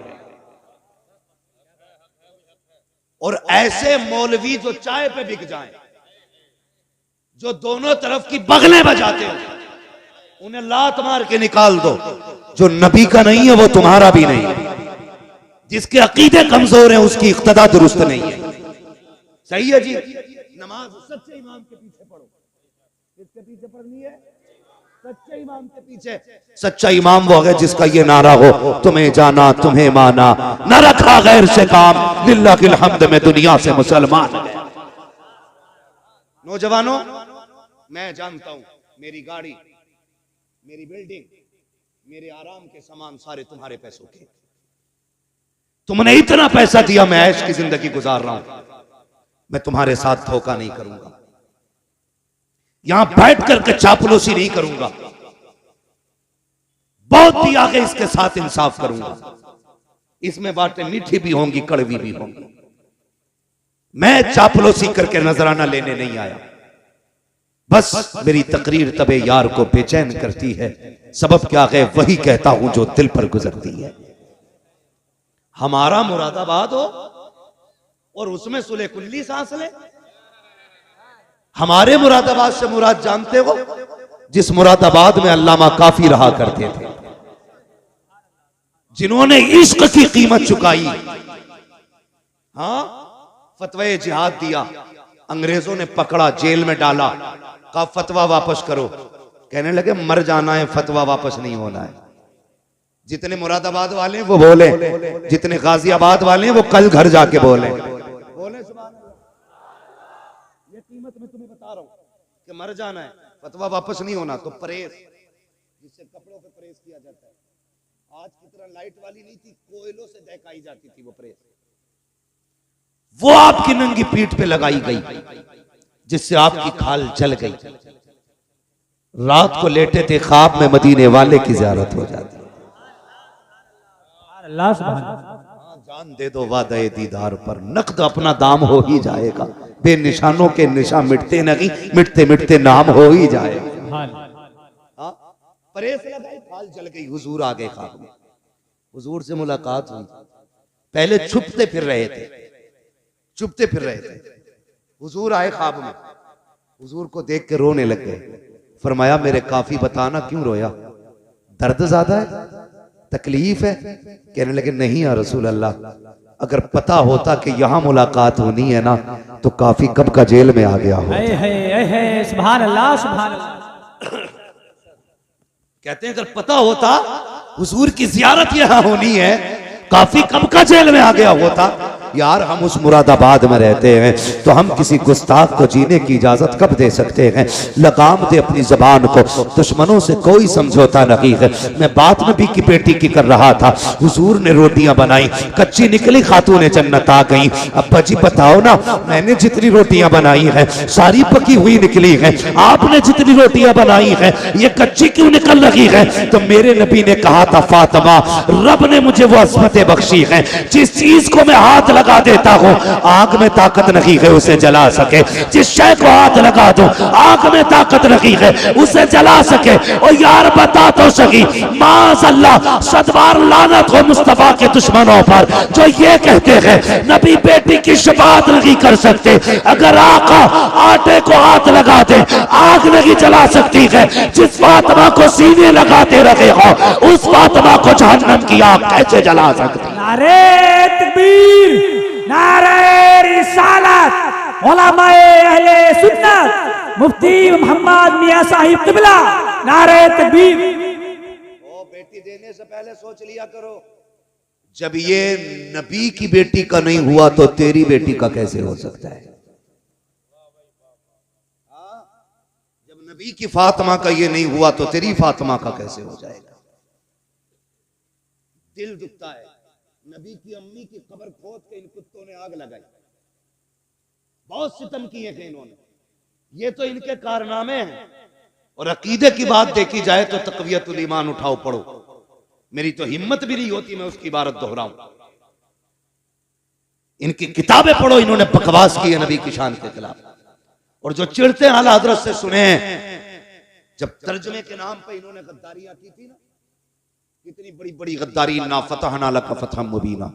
A: और ऐसे मौलवी जो चाय पे बिक जाएं, जो दोनों तरफ की बगलें बजाते हो, उन्हें लात मार के निकाल दो। जो नबी का नहीं है वो तुम्हारा भी नहीं है, जिसके अकीदे कमजोर हैं उसकी इक्तदा दुरुस्त नहीं है। सही है जी। नमाज सच्चे इमाम के पीछे पढ़ो। किसके पीछे पढ़नी है? सच्चे इमाम के पीछे। सच्चा इमाम वो है जिसका ये नारा हो, तुम्हें जाना तुम्हें माना, न रखा गैर से काम, लिल्लाहिल हम्द में दुनिया से मुसलमान। नौजवानों मैं जानता हूं मेरी गाड़ी, मेरी बिल्डिंग, मेरे आराम के सामान सारे तुम्हारे पैसों के। तुमने इतना पैसा दिया, मैं ऐश की जिंदगी गुजार रहा हूं, मैं तुम्हारे साथ धोखा नहीं करूंगा, यहां बैठ करके चापलूसी नहीं करूंगा, बहुत दिया कि इसके साथ इंसाफ करूंगा। इसमें बातें मीठी भी होंगी कड़वी भी होंगी। मैं चापलूसी करके नजराना लेने नहीं आया, बस मेरी तकरीर तबे यार को बेचैन करती है। सबब क्या है? वही कहता हूं जो दिल पर गुजरती है। हमारा मुरादाबाद हो और उसमें सुले कुल्ली सांस ले। हमारे मुरादाबाद से मुराद जानते हो? जिस मुरादाबाद में अल्लामा काफी रहा करते थे, जिन्होंने इश्क की कीमत चुकाई, हाँ, फतवे जिहाद दिया, अंग्रेजों ने पकड़ा, जेल में डाला, कहा फतवा वापस करो, कहने लगे मर जाना है, फतवा वापस नहीं होना है। जितने मुरादाबाद वाले हैं वो बोले, जितने गाजियाबाद वाले हैं वो कल घर जाके बोले सुभान अल्लाह। ये कीमत मैं तुम्हें बता रहा हूं कि मर जाना है, फतवा वापस नहीं होना। तो प्रेस, जिससे कपड़ों पे प्रेस किया जाता है, आज की तरह लाइट वाली नहीं थी, कोयलों से दहकाई जाती थी वो प्रेस, वो आपकी नंगी पीठ पे लगाई गई, जिससे आपकी खाल जल गई। रात को लेटे थे, ख्वाब में मदीने वाले की ज़ियारत हो जाती।
B: अल्लाह सुभान।
A: जान दे दो वादे दीदार पर, नकद अपना दाम हो ही जाएगा। बेनिशानों के निशान मिटते नहीं, मिटते मिटते नाम हो ही जाएगा। प्रेस लगाई, खाल जल गई, हुजूर आ गए ख्वाब में, हुजूर से मुलाकात हुई। पहले छुपते फिर रहे थे, छुपते फिर रहे थे, हुजूर आए ख्वाब में, हुजूर को देख के रोने लग गए। फरमाया मेरे काफी बताना क्यों रोया, दर्द ज्यादा है, तकलीफ है? कहने लगे नहीं या रसूल अल्लाह, अगर पता होता कि यहाँ मुलाकात होनी है ना तो काफी कब का जेल में आ गया हो।
B: सुभान अल्लाह सुभान अल्लाह।
A: कहते हैं अगर पता होता हुजूर की जियारत यहाँ होनी है, काफी कब का जेल में आ गया होता। यार हम उस मुरादाबाद में रहते हैं तो हम किसी गुस्ताख को जीने की इजाजत कब दे सकते हैं? लगाम दे अपनी जबान को, दुश्मनों से कोई समझौता नहीं है। मैं बात नबी की बेटी की कर रहा था, हुजूर ने रोटियां बनाई, कच्ची निकली, खातूने जन्नत आ गई। अब्बा जी बताओ ना, मैंने जितनी रोटियां बनाई है सारी पकी हुई निकली है, आपने जितनी रोटियां बनाई है ये कच्ची क्यों निकल रही है? तो मेरे नबी ने कहा था फातिमा, रब ने मुझे वो अस्मतें बख्शी है, जिस चीज को मैं हाथ
C: लगा देता हूँ, आग में ताकत नहीं है उसे जला सके। जिस शय को हाथ लगा दो आग में ताकत नहीं है उसे जला सके। और यार बता तो सही, माज़अल्लाह सदबार लानत हो मुस्तफा के दुश्मनों पर जो ये कहते हैं नबी बेटी की शफाअत नहीं कर सकते। अगर आका आटे को हाथ लगा दे आग नहीं जला सकती है। जिस फातिमा को सीने लगाते रहे हो उस फातिमा को जहन्नम की आग कैसे जला सकती?
B: नारे तकबीर, नारे रिसालत, उलमाए अहले सुन्नत, मुफ्ती मोहम्मद मियां साहिब किबला, नारे तकबीर।
A: ओ बेटी देने से पहले सोच लिया करो, जब ये नबी की बेटी का नहीं हुआ तो तेरी बेटी का कैसे हो सकता है? जब नबी की फातिमा का ये नहीं हुआ तो तेरी फातिमा का कैसे हो जाएगा? दिल दुखता है। नबी की अम्मी की कब्र खोद के इन कुत्तों ने आग लगाई, बहुत सितम किए थे इन्होंने। ये तो इनके कारनामे हैं। और अकीदे की बात देखी जाए तो तक़वियतुल ईमान उठाओ पढ़ो, मेरी तो हिम्मत भी नहीं होती मैं उसकी इबारत दोहराऊं। इनकी किताबें पढ़ो, इन्होंने बकवास की है नबी की शान के खिलाफ। और जो चिढ़ते हैं आला हज़रत से सुने, जब तर्जुमे के नाम पे इन्होंने गद्दारियां की थी ना, कितनी बड़ी बड़ी गद्दारी, ना फतहना लका फतहम मुबीना।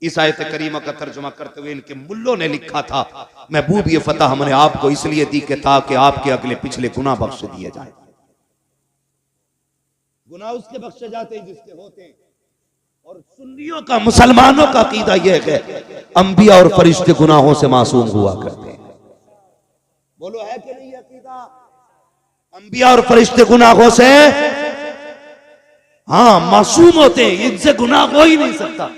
A: इस आयत करीमा का तर्जुमा करते हुए इनके मुल्लों ने लिखा था, महबूब ये फतह हमने आपको इसलिए दी कि ताकि आपके अगले पिछले गुनाह बख्श दिए जाए। गुनाह उसके बख्शे जाते हैं जिसके होते हैं। और सुन्नियों का, मुसलमानों का अकीदा यह है अंबिया और फरिश्ते गुनाहों से मासूम हुआ करते हैं। बोलो है कि नहीं अकीदा? अंबिया और फरिश्ते गुनाहों से हाँ मासूम होते हैं, इनसे गुनाह हो ही नहीं सकता।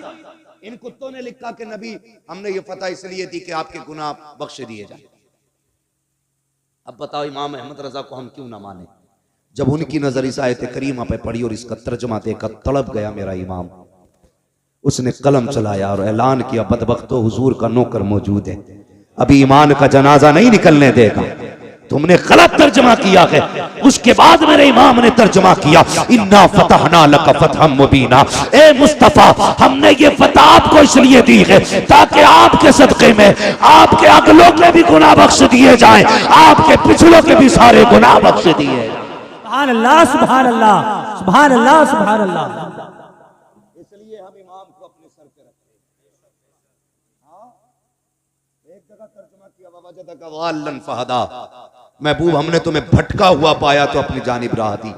A: इन कुत्तों ने लिखा कि नबी हमने ये फतह इसलिए दी कि आपके गुनाह बख्श दिए जाए। अब बताओ इमाम अहमद रजा को हम क्यों ना माने? जब उनकी नजर इस आयत करीमा पे पड़ी और इसका तर्जुमा देखा, तड़प गया मेरा इमाम। उसने कलम चलाया और ऐलान किया, बदबख्तो हुजूर का नौकर मौजूद है, अभी ईमान का जनाजा नहीं निकलने देगा। तुमने गलत तर्जुमा किया है। उसके बाद मेरे इमाम ने तर्जुमा किया, इन्ना फतहना लका फतहम मुबीना। ए मुस्तफा, हमने ये फतह आपको इसलिए दी है ताकि आपके सदक़े में आपके अगलों के भी गुनाह बख्श दिए जाएं, आपके पिछलों के भी सारे गुनाह बख्श दिए जाएं।
B: सुभान अल्लाह, सुभान अल्लाह, सुभान अल्लाह, सुभान अल्लाह।
A: इसलिए हम इमाम को अपने सर पे रखते हैं। एक जगह तर्जुमा किया, ववजदका वाल्लन फहदा, महबूब हमने तुम्हें भटका हुआ पाया तो अपनी जानिब राह दी।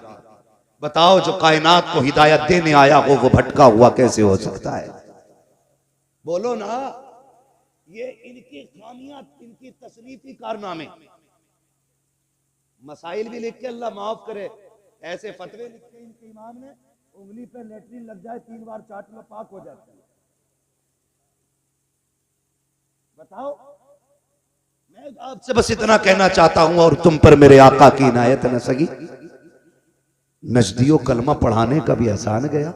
A: बताओ जो कायनात को हिदायत देने आया हो वो भटका हुआ कैसे हो सकता है? बोलो ना। ये इनकी खामियां, इनकी तसनीफी कारनामे। मसाइल भी लिख के अल्लाह माफ करे, ऐसे फतवे लिखे इनके इमाम ने, उंगली पे लेटरिन लग जाए 3 बार चाट लो पाक हो जाता है। बताओ। मैं आपसे बस इतना कहना चाहता हूं और तुम पर मेरे आका की इनायत न सगी, नजदियों कलमा पढ़ाने का भी एहसान गया।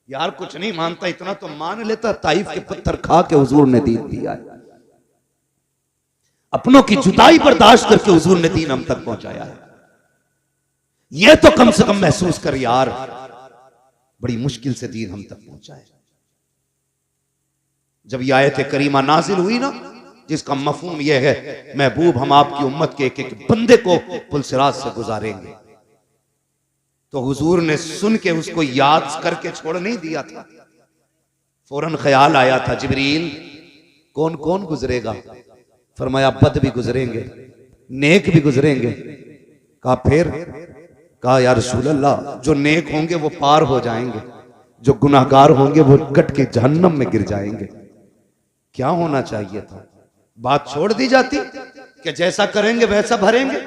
A: यार कुछ नहीं मानता इतना तो मान लेता, ताइफ के पत्थर खा के हुजूर ने दीन दिया है। अपनों की जुदाई बर्दाश्त करके हुजूर ने दीन हम तक पहुंचाया है। यह तो कम से कम महसूस कर यार, बड़ी मुश्किल से दीन हम तक पहुंचा है। जब यह आयत करीमा नाजिल हुई ना, जिसका मफहूम यह है महबूब हम आपकी उम्मत के एक एक बंदे को पुलसिरात से गुजारेंगे, तो हुजूर ने सुन के उसको याद करके छोड़ नहीं दिया था। फौरन ख्याल आया था, जिब्रील कौन कौन गुजरेगा? फरमाया बद भी गुजरेंगे, नेक भी गुजरेंगे। कहा फिर? कहा या रसूल अल्लाह, जो नेक होंगे वो पार हो जाएंगे, जो गुनाहगार होंगे वो कट के जहन्नम में गिर जाएंगे। क्या होना चाहिए था? बात छोड़ दी जाती कि जैसा करेंगे वैसा भरेंगे,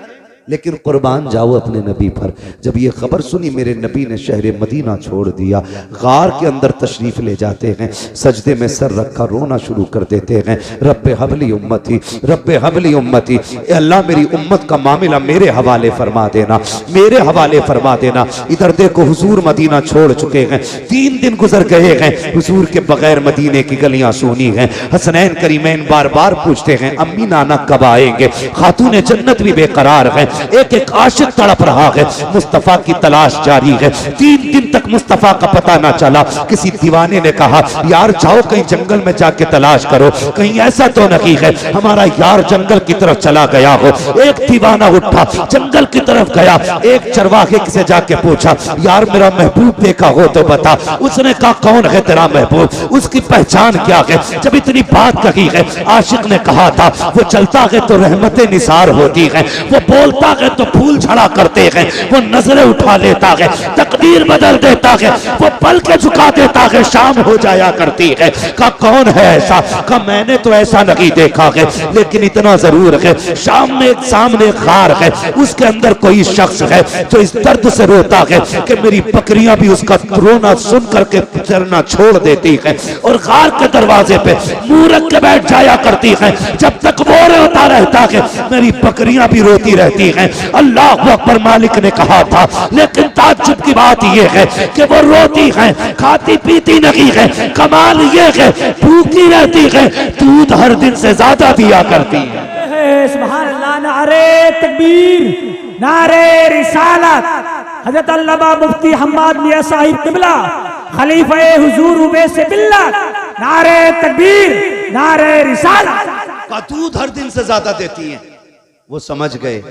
A: लेकिन कुर्बान जाओ अपने नबी पर। जब ये खबर सुनी, मेरे नबी ने शहर मदीना छोड़ दिया, गार के अंदर तशरीफ ले जाते हैं, सजदे में सर रखा रोना शुरू कर देते हैं। रब्बे हबली उम्मती, रब्बे हबली उम्मती, अल्लाह मेरी उम्मत का मामला मेरे हवाले फरमा देना, मेरे हवाले फरमा देना। इधर देखो हुजूर मदीना छोड़ चुके हैं, 3 दिन गुजर गए हैं, हुजूर के बगैर मदीने की गलियां सूनी हैं। हसनैन करीमैन बार बार पूछते हैं अम्मी नाना कब आएंगे? खातून जन्नत भी बेकरार है,
C: एक एक आशिक तड़प रहा है, मुस्तफा की तलाश जारी है। 3 दिन तक मुस्तफा का पता ना चला। किसी दीवाने ने कहा यार जाओ कहीं जंगल में जाके तलाश करो, कहीं ऐसा तो नहीं है हमारा यार जंगल की तरफ चला गया हो। एक दीवाना उठा जंगल की तरफ गया, एक चरवाहे से जाके पूछा यार मेरा महबूब देखा हो तो बता। उसने कहा कौन है तेरा महबूब, उसकी पहचान क्या है। जब इतनी बात कही है, आशिक ने कहा था वो चलता है तो रहमतें निसार होती है, वो बोलता है तो फूल झड़ा करते हैं, वो नजरें उठा लेता है, तकदीर बदल देता है, वो पल के झुका देता है, शाम हो जाया करती है। कहा कौन है ऐसा? कहा मैंने तो ऐसा नहीं देखा है, लेकिन इतना जरूर है सामने एक गार है, उसके अंदर कोई शख्स है जो इस दर्द से रोता है कि मेरी बकरियां भी उसका रोना सुन करके चरना छोड़ देती है और गार के दरवाजे पे मुंह रख के बैठ जाया करती है। जब तक वो रोता रहता है मेरी बकरियां भी रोती रहती हैं। अल्लाह अकबर मालिक ने कहा था, लेकिन ताज्जुब की बात यह है कि वो रोती है, खाती पीती नहीं है। कमाल ये है भूखी रहती है, दूध हर दिन से ज्यादा दिया करती है।
B: सुभान अल्लाह। नारे तकबीर, नारे रिसालत। हजरत अल्लामा मुफ्ती हम्माद मियां साहिब किबला खलीफा हुजूर उवैस बिल्ला, नारे तकबीर, नारे रिसालत।
A: का दूध हर दिन से ज्यादा देती हैं। वो समझ गए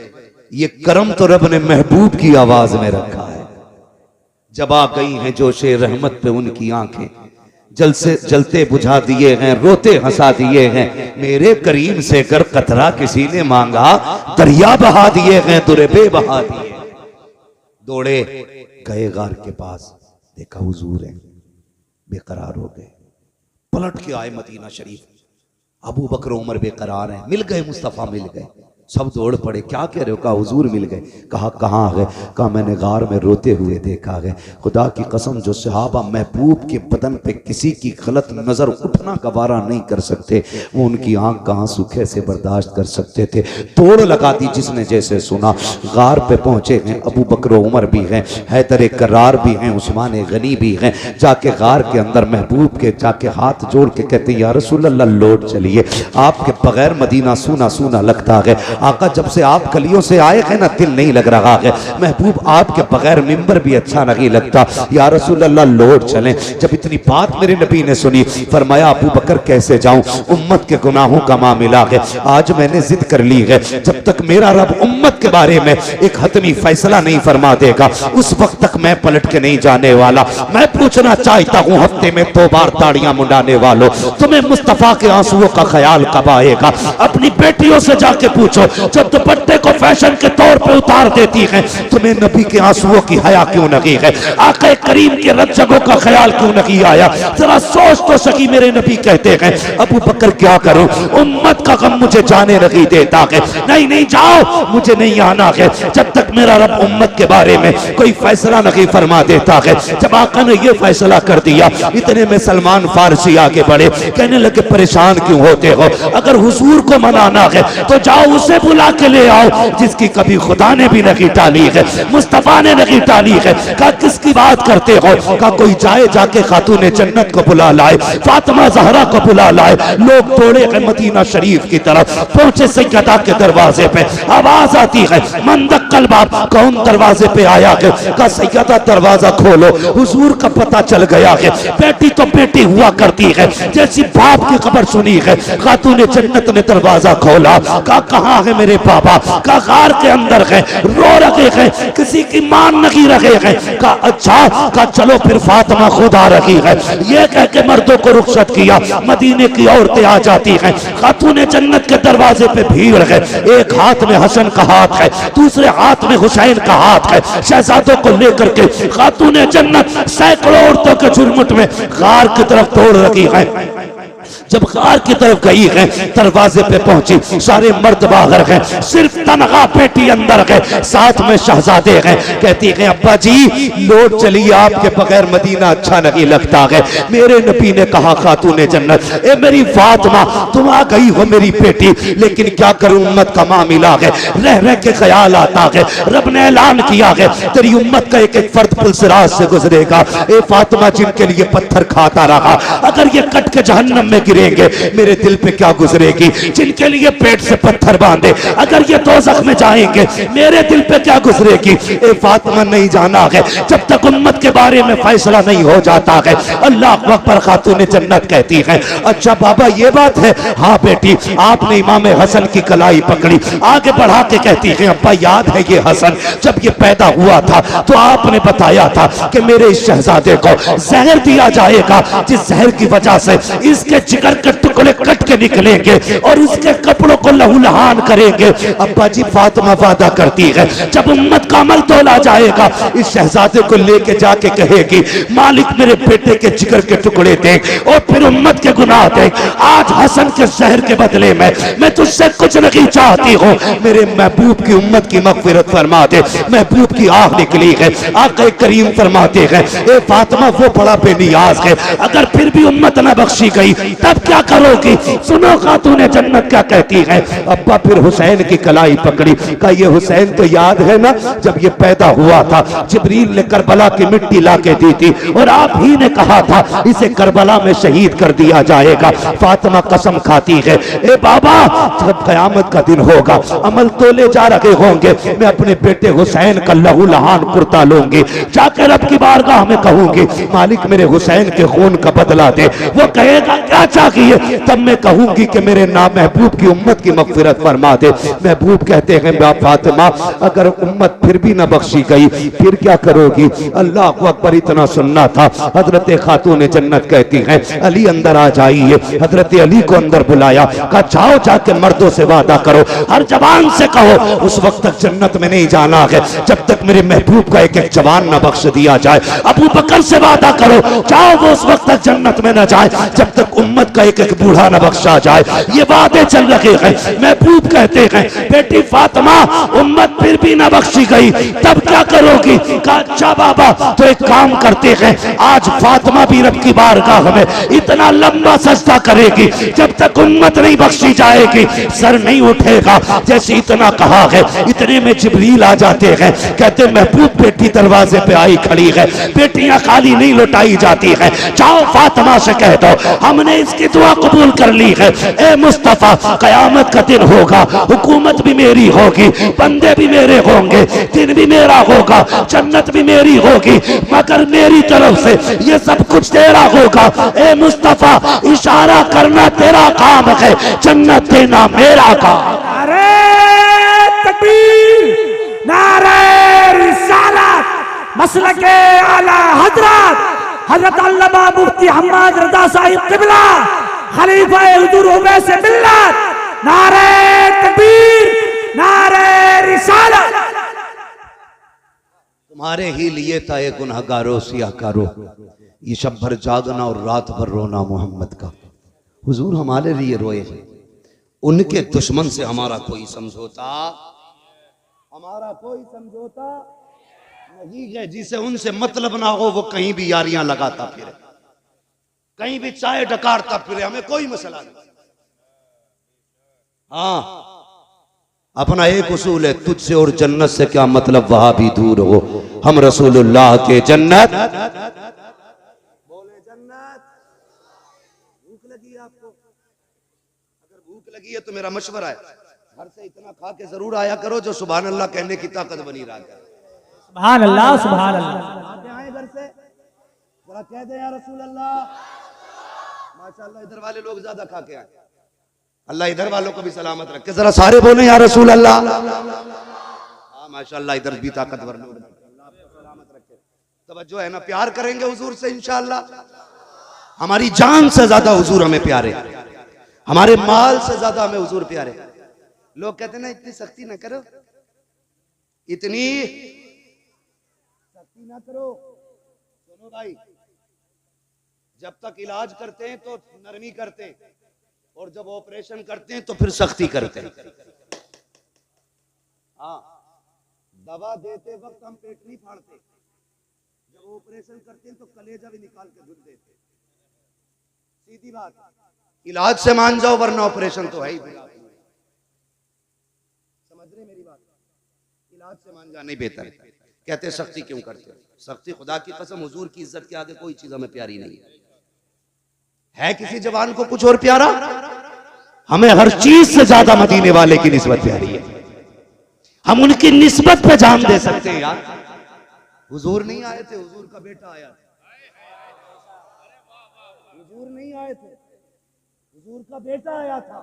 A: ये करम तो रब ने महबूब की आवाज में रखा है। जब आ गई हैं जोशे रहमत पे उनकी आंखें, जल से जलते बुझा दिए हैं, रोते हंसा दिए हैं। मेरे करीम से कर कतरा किसी ने मांगा, दरिया बहा दिए हैं, दुरबे बहा दिए। दौड़े गए गार के पास, देखा हुजूर है, बेकरार हो गए। पलट के आए मदीना शरीफ, अबू बकर उमर बेकरार हैं। मिल गए मुस्तफा, मिल गए, सब दौड़ पड़े। क्या कह रहे हो? कहा हुजूर मिल गए। कहा कहाँ है? कहा मैंने गार में रोते हुए देखा है। खुदा की कसम जो सहाबा महबूब के बदन पे किसी की गलत नजर उठना गवारा नहीं कर सकते, वो उनकी आंख का आंसू कैसे बर्दाश्त कर सकते थे। तोड़ लगा दी जिसने जैसे सुना। गार पे पहुंचे हैं, अबू बकर उमर भी हैं, हैदर करार भी हैं, उस्मान गनी भी हैं। जाके गार के अंदर महबूब के जाके हाथ जोड़ के कहते या रसूल अल्लाह लौट चलिए, आपके बगैर मदीना सूना सूना लगता है। आका जब से आप गलियों से आए हैं ना दिल नहीं लग रहा है। महबूब आपके बगैर मिंबर भी अच्छा नहीं लगता, या रसूल अल्लाह लौट चलें। जब इतनी बात मेरे नबी ने सुनी, फरमाया अबू बकर कैसे जाऊं, उम्मत के गुनाहों का मामला है। आज मैंने जिद कर ली है, जब तक मेरा रब उम्मत के बारे में एक हतमी फैसला नहीं फरमा देगा उस वक्त तक मैं पलट के नहीं जाने वाला। मैं पूछना चाहता हूं हफ्ते में 2 बार ताड़ियां मुंडाने वालों, तुम्हें मुस्तफा के आंसुओं का ख्याल कब आएगा? अपनी बेटियों से जाके पूछो, जब दुपट्टे को फैशन के तौर पे उतार देती हैं, तुम्हें नबी के आंसुओं की हया क्यों नहीं है? आका करीम के रज्जगों का ख्याल क्यों नहीं आया? जरा सोच तो सकी। मेरे नबी कहते हैं अबू बकर क्या करूं, उम्मत का गम मुझे जाने नहीं देता है। नहीं नहीं जाओ, मुझे नहीं आना है जब तक मेरा रब उम्मत के बारे में कोई फैसला नहीं फरमा देता है। जब आका ने यह फैसला कर दिया, इतने में सलमान फारसी आगे बढ़े, कहने लगे परेशान क्यों होते हो? अगर हुजूर को मनाना है तो जाओ उसे बुला के ले आओ जिसकी कभी खुदा ने भी नहीं टाली है, मुस्तफा ने नहीं टाली है। कहा किसकी बात करते हो? कहा कोई जाए जाके खातून जन्नत को बुला लाए, फातिमा जहरा को बुला लाए। लोग दौड़े हैं मदीना शरीफ की तरफ, पहुंचे सैयदा के दरवाजे पे, आवाज आती है मंदक कलबाब, कौन दरवाजे पे आया है? कहा सैयदा दरवाजा खोलो, हुजूर का पता चल गया है। बेटी तो बेटी हुआ करती है, जैसी बाप की खबर सुनी है खातून जन्नत ने दरवाजा खोला। कहा कहाँ है मेरे पापा? का गार के अंदर है, रो रहे हैं, किसी की मान नहीं रहे हैं। का अच्छा, का चलो फिर फातिमा खुद आ रही है। ये कह के मर्दों को रुखसत किया, मदीने की औरतें आ जाती हैं। खातून जन्नत के दरवाजे पे भीड़ है, एक हाथ में हसन का हाथ है, दूसरे हाथ में हुसैन का हाथ है। शहजादों को लेकर के खातून जन्नत सैकड़ों औरतों के झुरमुट में गार की तरफ दौड़ रही है। जब गार की तरफ गई है, दरवाजे पे पहुंची, सारे मर्द बाहर हैं, सिर्फ तनहा बेटी अंदर है, साथ में शहजादे हैं। कहती है अब्बा जी लौट चलिए, आपके बगैर मदीना अच्छा नहीं लगता है। मेरे नबी ने कहा खातून जन्नत, ए मेरी फातिमा तुम आ गई हो मेरी बेटी, लेकिन क्या करूं उम्मत का मामला है, रह रह के ख्याल आता है। रब ने ऐलान किया है तेरी उम्मत का एक एक फर्द पुलसिराज से गुजरेगा। ए फातिमा जिनके लिए पत्थर खाता रहा, अगर ये कट के जहन्नम में गिरे
C: निकलेंगे, मेरे दिल पे क्या गुजरेगी। जिनके लिए पेट से पत्थर बांधे अगर ये दोज़ख में जाएंगे, मेरे दिल पे क्या गुजरेगी। ए फातिमा नहीं जाना है जब तक उम्मत के बारे में फैसला नहीं हो जाता है। अल्लाह अकबर खातून जन्नत कहती है, अच्छा बाबा ये बात है। हाँ बेटी, आपने इमाम हसन की कलाई पकड़ी, आगे बढ़ा के कहती है, अब्बा याद है ये हसन जब ये पैदा हुआ था तो आपने बताया था कि मेरे इस शहजादे को जहर दिया जाएगा, जिस जहर की वजह से इसके जिगर के टुकड़े कट के निकलेंगे और उसके कपड़ों को लहूलुहान करेंगे। अब्बा जी फातिमा वादा करती है जब उम्मत का अमल तोला जाएगा, इस शहजादे को लेके जाके कहेगी, मालिक मेरे बेटे के जिगर के टुकड़े दे और फिर उम्मत के गुनाह दे। आज हसन के जहर के बदले में मैं तुझसे कुछ नहीं चाहती हूँ, मेरे महबूब की उम्मत की मगफिरत फरमा दे। महबूब की आह निकली है, आक़ा करीम फरमाते हैं, ए फातिमा वो बड़ा बेनियाज है, अगर फिर भी उम्मत न बख्शी गई तब क्या करोगी। सुनो खातून जन्नत क्या कहती है। अब्बा फिर हुसैन की कलाई पकड़ी, कहा ये हुसैन तो याद है ना जब ये पैदा हुआ था, जिब्रील ने करबला की मिट्टी ला के दी थी और आप ही ने कहा था इसे करबला में शहीद कर दिया जाएगा। फातिमा कसम खाती है, ए बाबा जब कयामत का दिन होगा, अमल तोले जा रहे होंगे, मैं अपने बेटे हुसैन का लहू लहान कुर्ता लूंगी, जाकर रब की बारगाह में कहूंगी, मालिक मेरे हुसैन के खून का बदला दे। वो कहेगा क्या चाहिए, तब मैं कहूंगी कि मेरे नाम महबूब की उम्मत की मगफिरत फरमा दे। महबूब कहते हैं, फातिमा अगर उम्मत फिर भी न बख्शी गई फिर क्या करोगी। अल्लाह अकबर, इतना सुनना था। हजरत खातून जन्नत कहती हैं, अली अंदर आ जाइए। हजरत अली को अंदर बुलाया, कहा जाओ जाके मर्दों से वादा करो, हर जवान से कहो उस वक्त तक जन्नत में नहीं जाना है जब तक मेरे महबूब का एक एक जवान न बख्श दिया जाए। अबू बकर से वादा करो, जाओ वो उस वक्त तक जन्नत में न जाए जब तक उम्मत का एक एक बूढ़ा न बख्शा जाए। ये वादे चल रहे हैं। महबूब कहते हैं, बेटी फातिमा उम्मत फिर भी न बख्शी गई तब क्या करोगी। कहा अच्छा बाबा तो एक काम करते हैं, आज फातिमा भी रब की बारगाह में इतना लंबा सजदा करेगी जब तक उम्मत नहीं बख्शी जाएगी, सर नहीं उठेगा। जैसे इतना कहा है, इतने में जिब्रील आ जाते हैं, कहते महबूब बेटी दरवाजे पे आई खड़ी है, बेटियां खाली नहीं लौटाई जाती हैं, जाओ फातिमा से कह दो हमने इसकी दुआ कबूल कर ली है। ए मुस्तफा कयामत का दिन होगा, हुकूमत भी मेरी होगी, बंदे भी मेरे होंगे, दिन भी मेरा होगा, जन्नत भी मेरी होगी, मगर मेरी तरफ से ये सब कुछ तेरा होगा। ए मुस्तफा इशारा करना तेरा काम है, जन्नत देना मेरा काम।
B: नारे तकबीर, नारे रिसालत, मसलके आला हजरत हजरत अल्लामा मुफ्ती हम्माद रजा साहिब क़िबला खलीफा हुजूर उवैस मिल्लत, नारे तकबीर, नारे रिसालत।
A: तुम्हारे ही लिए था ये गुनहगारो सियाकारो, ये शब भर जागना और रात भर रोना मोहम्मद का। हुजूर हमारे लिए रोए हैं, उनके दुश्मन से हमारा कोई समझौता, हमारा कोई समझौता नहीं है। जिसे उनसे मतलब ना हो वो कहीं भी यारियां लगाता फिरे, कहीं भी चाय डकारता फिरे, हमें कोई मसला नहीं। हाँ अपना एक उसूल है, तुझसे और जन्नत से क्या मतलब, वहां भी दूर हो, हम रसूलुल्लाह के जन्नत। बोले जन्नत। भूख लगी है आपको, अगर भूख लगी है तो मेरा मशवरा है, घर से इतना खा के जरूर आया करो जो सुभान अल्लाह कहने की ताकत बनी रहा है।
B: सुभान अल्लाह, सुभान अल्लाह।
A: आए घर से जरा कह दे या रसूल अल्लाह। माशाअल्लाह इधर वाले लोग ज्यादा खा के आए, अल्लाह इधर वालों को भी सलामत रखे, जरा सारे बोले या रसूल अल्लाह। हाँ माशाअल्लाह इधर भी ताकतवर लोग, सलामत रखे। तवज्जो है ना, प्यार करेंगे हुजूर से इंशाअल्लाह। हमारी जान से ज्यादा हुजूर हमें प्यारे, हमारे माल से ज्यादा हमें हुजूर प्यारे। लोग कहते ना इतनी सख्ती ना करो, इतनी सख्ती ना करो। सुनो भाई, जब तक इलाज करते हैं तो नरमी करते हैं, और जब ऑपरेशन करते हैं तो फिर सख्ती करते हैं। हाँ, दवा देते वक्त हम पेट नहीं फाड़ते, जब ऑपरेशन करते हैं तो कलेजा भी निकाल के धुल देते। सीधी बात, इलाज से मान जाओ वरना ऑपरेशन तो है ही। समझ रहे मेरी बात, इलाज से मान जाना ही बेहतर है। कहते सख्ती क्यों करते हो, सख्ती खुदा की कसम हुजूर की इज्जत के आगे कोई चीज हमें प्यारी नहीं है किसी जवान को कुछ और प्यारा?
C: हमें हर चीज से ज्यादा मदीने वाले की निस्बत प्यारी है। हम उनकी निस्बत पे जान दे सकते हैं यार।
A: हुजूर नहीं आए थे, हुजूर का बेटा आया था। हुजूर नहीं आए थे, हुजूर का बेटा आया था।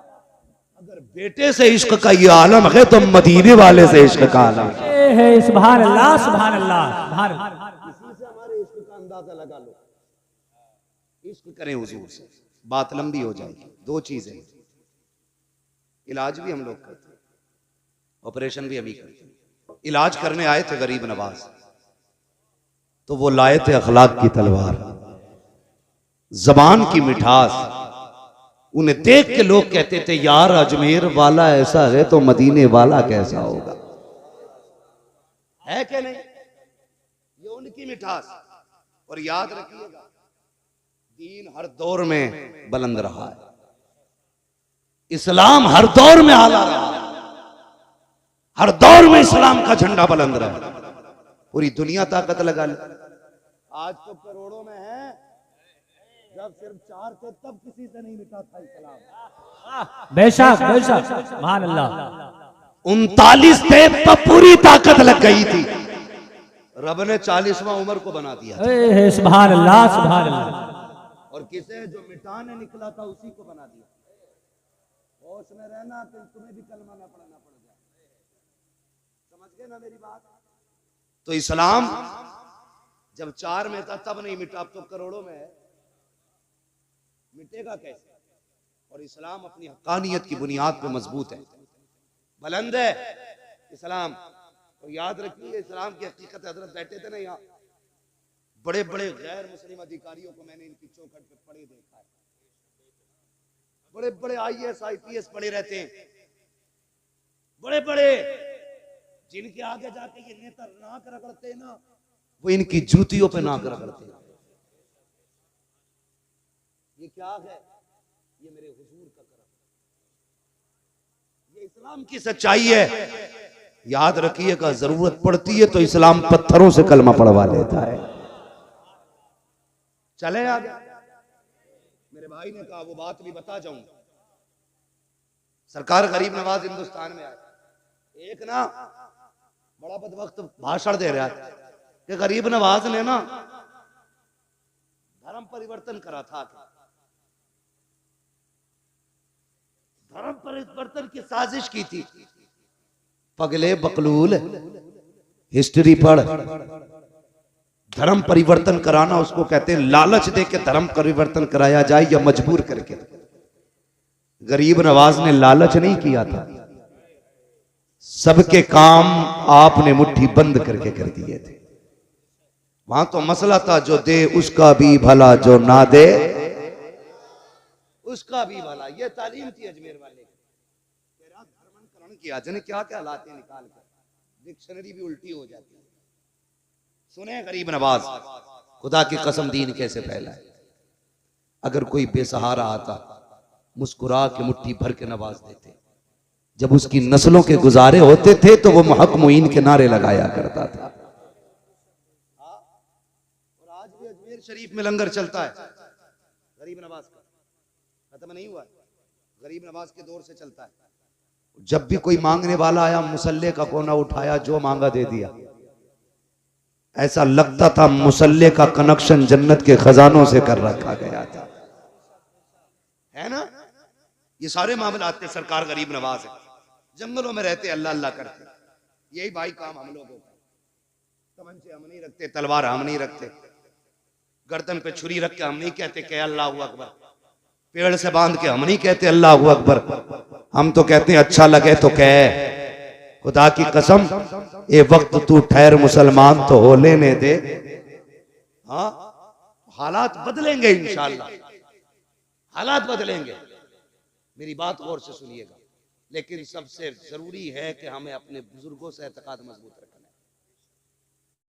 A: अगर बेटे से इश्क का ये आलम है तो मदीने वाले से इश्क का आलम है।
B: सुभान अल्लाह, सुभान अल्लाह, सुभान अल्लाह।
A: इसी से हमारे इश्क का अंदाजा लगा लो। इश्क करें हुजूर से, बात लंबी हो जाएगी। दो चीजें, इलाज भी हम लोग करते हैं, ऑपरेशन भी हम ही करते हैं। इलाज करने आए थे गरीब नवाज, तो वो लाए थे अखलाक की तलवार, जबान की मिठास। उन्हें देख के लोग कहते थे यार अजमेर वाला ऐसा है तो मदीने वाला कैसा होगा। है क्या नहीं? ये उनकी मिठास। और याद रखिएगा, दीन हर दौर में बुलंद रहा है, इस्लाम हर दौर में आला रहा है, हर दौर में इस्लाम का झंडा बुलंद रहा है। पूरी दुनिया ताकत लगा ले। आज तो करोड़ों में है, जब सिर्फ 4 थे तब किसी से नहीं मिटा था इस्लाम।
B: बेशक बेशक, सुभान अल्लाह।
A: 39 थे तब पूरी ताकत लग गई थी। रब ने 40वां उमर को बना दिया था।
B: सुभान अल्लाह, सुभान अल्लाह।
A: और किसे जो मिटाने निकला था उसी को बना दिया। होश में रहना, तो तुम्हें भी कलमा ना पढ़ना पड़ जाए। समझ गए ना मेरी बात? तो इस्लाम जब 4 में था तब नहीं मिटा, अब तो करोड़ों में है, मिटेगा कैसे? और इस्लाम अपनी हक्कानियत की बुनियाद पे मजबूत है, बुलंद है इस्लाम। और याद रखिए, इस्लाम की हकीकत, हजरत बैठे थे ना यहाँ, बड़े बड़े गैर मुस्लिम अधिकारियों को मैंने इनकी चौखट पे पड़े देखा है। बड़े बड़े IAS IPS पड़े रहते हैं, बड़े बड़े, जिनके आगे जाके ये नेता नाक रगड़ते हैं ना, वो इनकी जूतियों पे नाक रगड़ते हैं। ये क्या है? ये मेरे हुजूर का करम, ये इस्लाम की सच्चाई है। याद रखिएगा, जरूरत पड़ती है तो इस्लाम पत्थरों से कलमा पढ़वा लेता है। चले आगे। मेरे भाई ने कहा वो बात भी बता जाऊंगा। सरकार गरीब नवाज हिंदुस्तान में आए, एक ना बड़ा बदवक्त भाषण दे रहा है कि गरीब नवाज ने ना धर्म परिवर्तन करा था। धर्म परिवर्तन की साजिश की थी। पगले बकलूल, हिस्ट्री पढ़। धर्म परिवर्तन कराना उसको कहते हैं लालच दे के धर्म परिवर्तन कराया जाए या मजबूर करके। गरीब नवाज ने लालच नहीं किया था, सबके काम आपने मुट्ठी बंद करके कर दिए थे। वहां तो मसला था जो दे उसका भी भला, जो ना दे उसका भी भला। ये तालीम थी अजमेर वाले की। तेरा धर्मांतरण किया, जाने क्या क्या लाते निकाल कर, डिक्शनरी भी उल्टी हो जाती है। सुने गरीब नवाज, खुदा की कसम दीन कैसे फैला है। अगर कोई बेसहारा आता, मुस्कुरा के मुट्ठी भर के नवाज देते। जब उसकी नस्लों के गुजारे होते थे तो वो महक मुईन के नारे लगाया करता था। और आज भी अजमेर शरीफ में लंगर चलता है गरीब नवाज का, खत्म नहीं हुआ है, गरीब नवाज के दौर से चलता है। जब भी कोई मांगने वाला आया, मुसल्ले का कोना उठाया, जो मांगा दे दिया। ऐसा लगता था मुसल्ले का कनेक्शन जन्नत के खजानों से कर रखा गया था, है ना? ये सारे मामलात थे। सरकार गरीब नवाज है, जंगलों में रहते, अल्लाह अल्लाह करते। यही भाई काम हम लोगों का। तमंचे हम नहीं रखते, तलवार हम नहीं रखते, गर्दन पे छुरी रख के हम नहीं कहते कि अल्लाह अकबर, पेड़ से बांध के हम नहीं कहते अल्लाह अकबर। हम तो कहते हैं अच्छा लगे तो कह। खुदा की कसम, ये वक्त तू ठहर मुसलमान तो हो लेने दे। हाँ, हालात बदलेंगे इंशाअल्लाह, हालात बदलेंगे। मेरी बात गौर से सुनिएगा। लेकिन सबसे जरूरी है कि हमें अपने बुजुर्गों से एतकाद मजबूत रखें।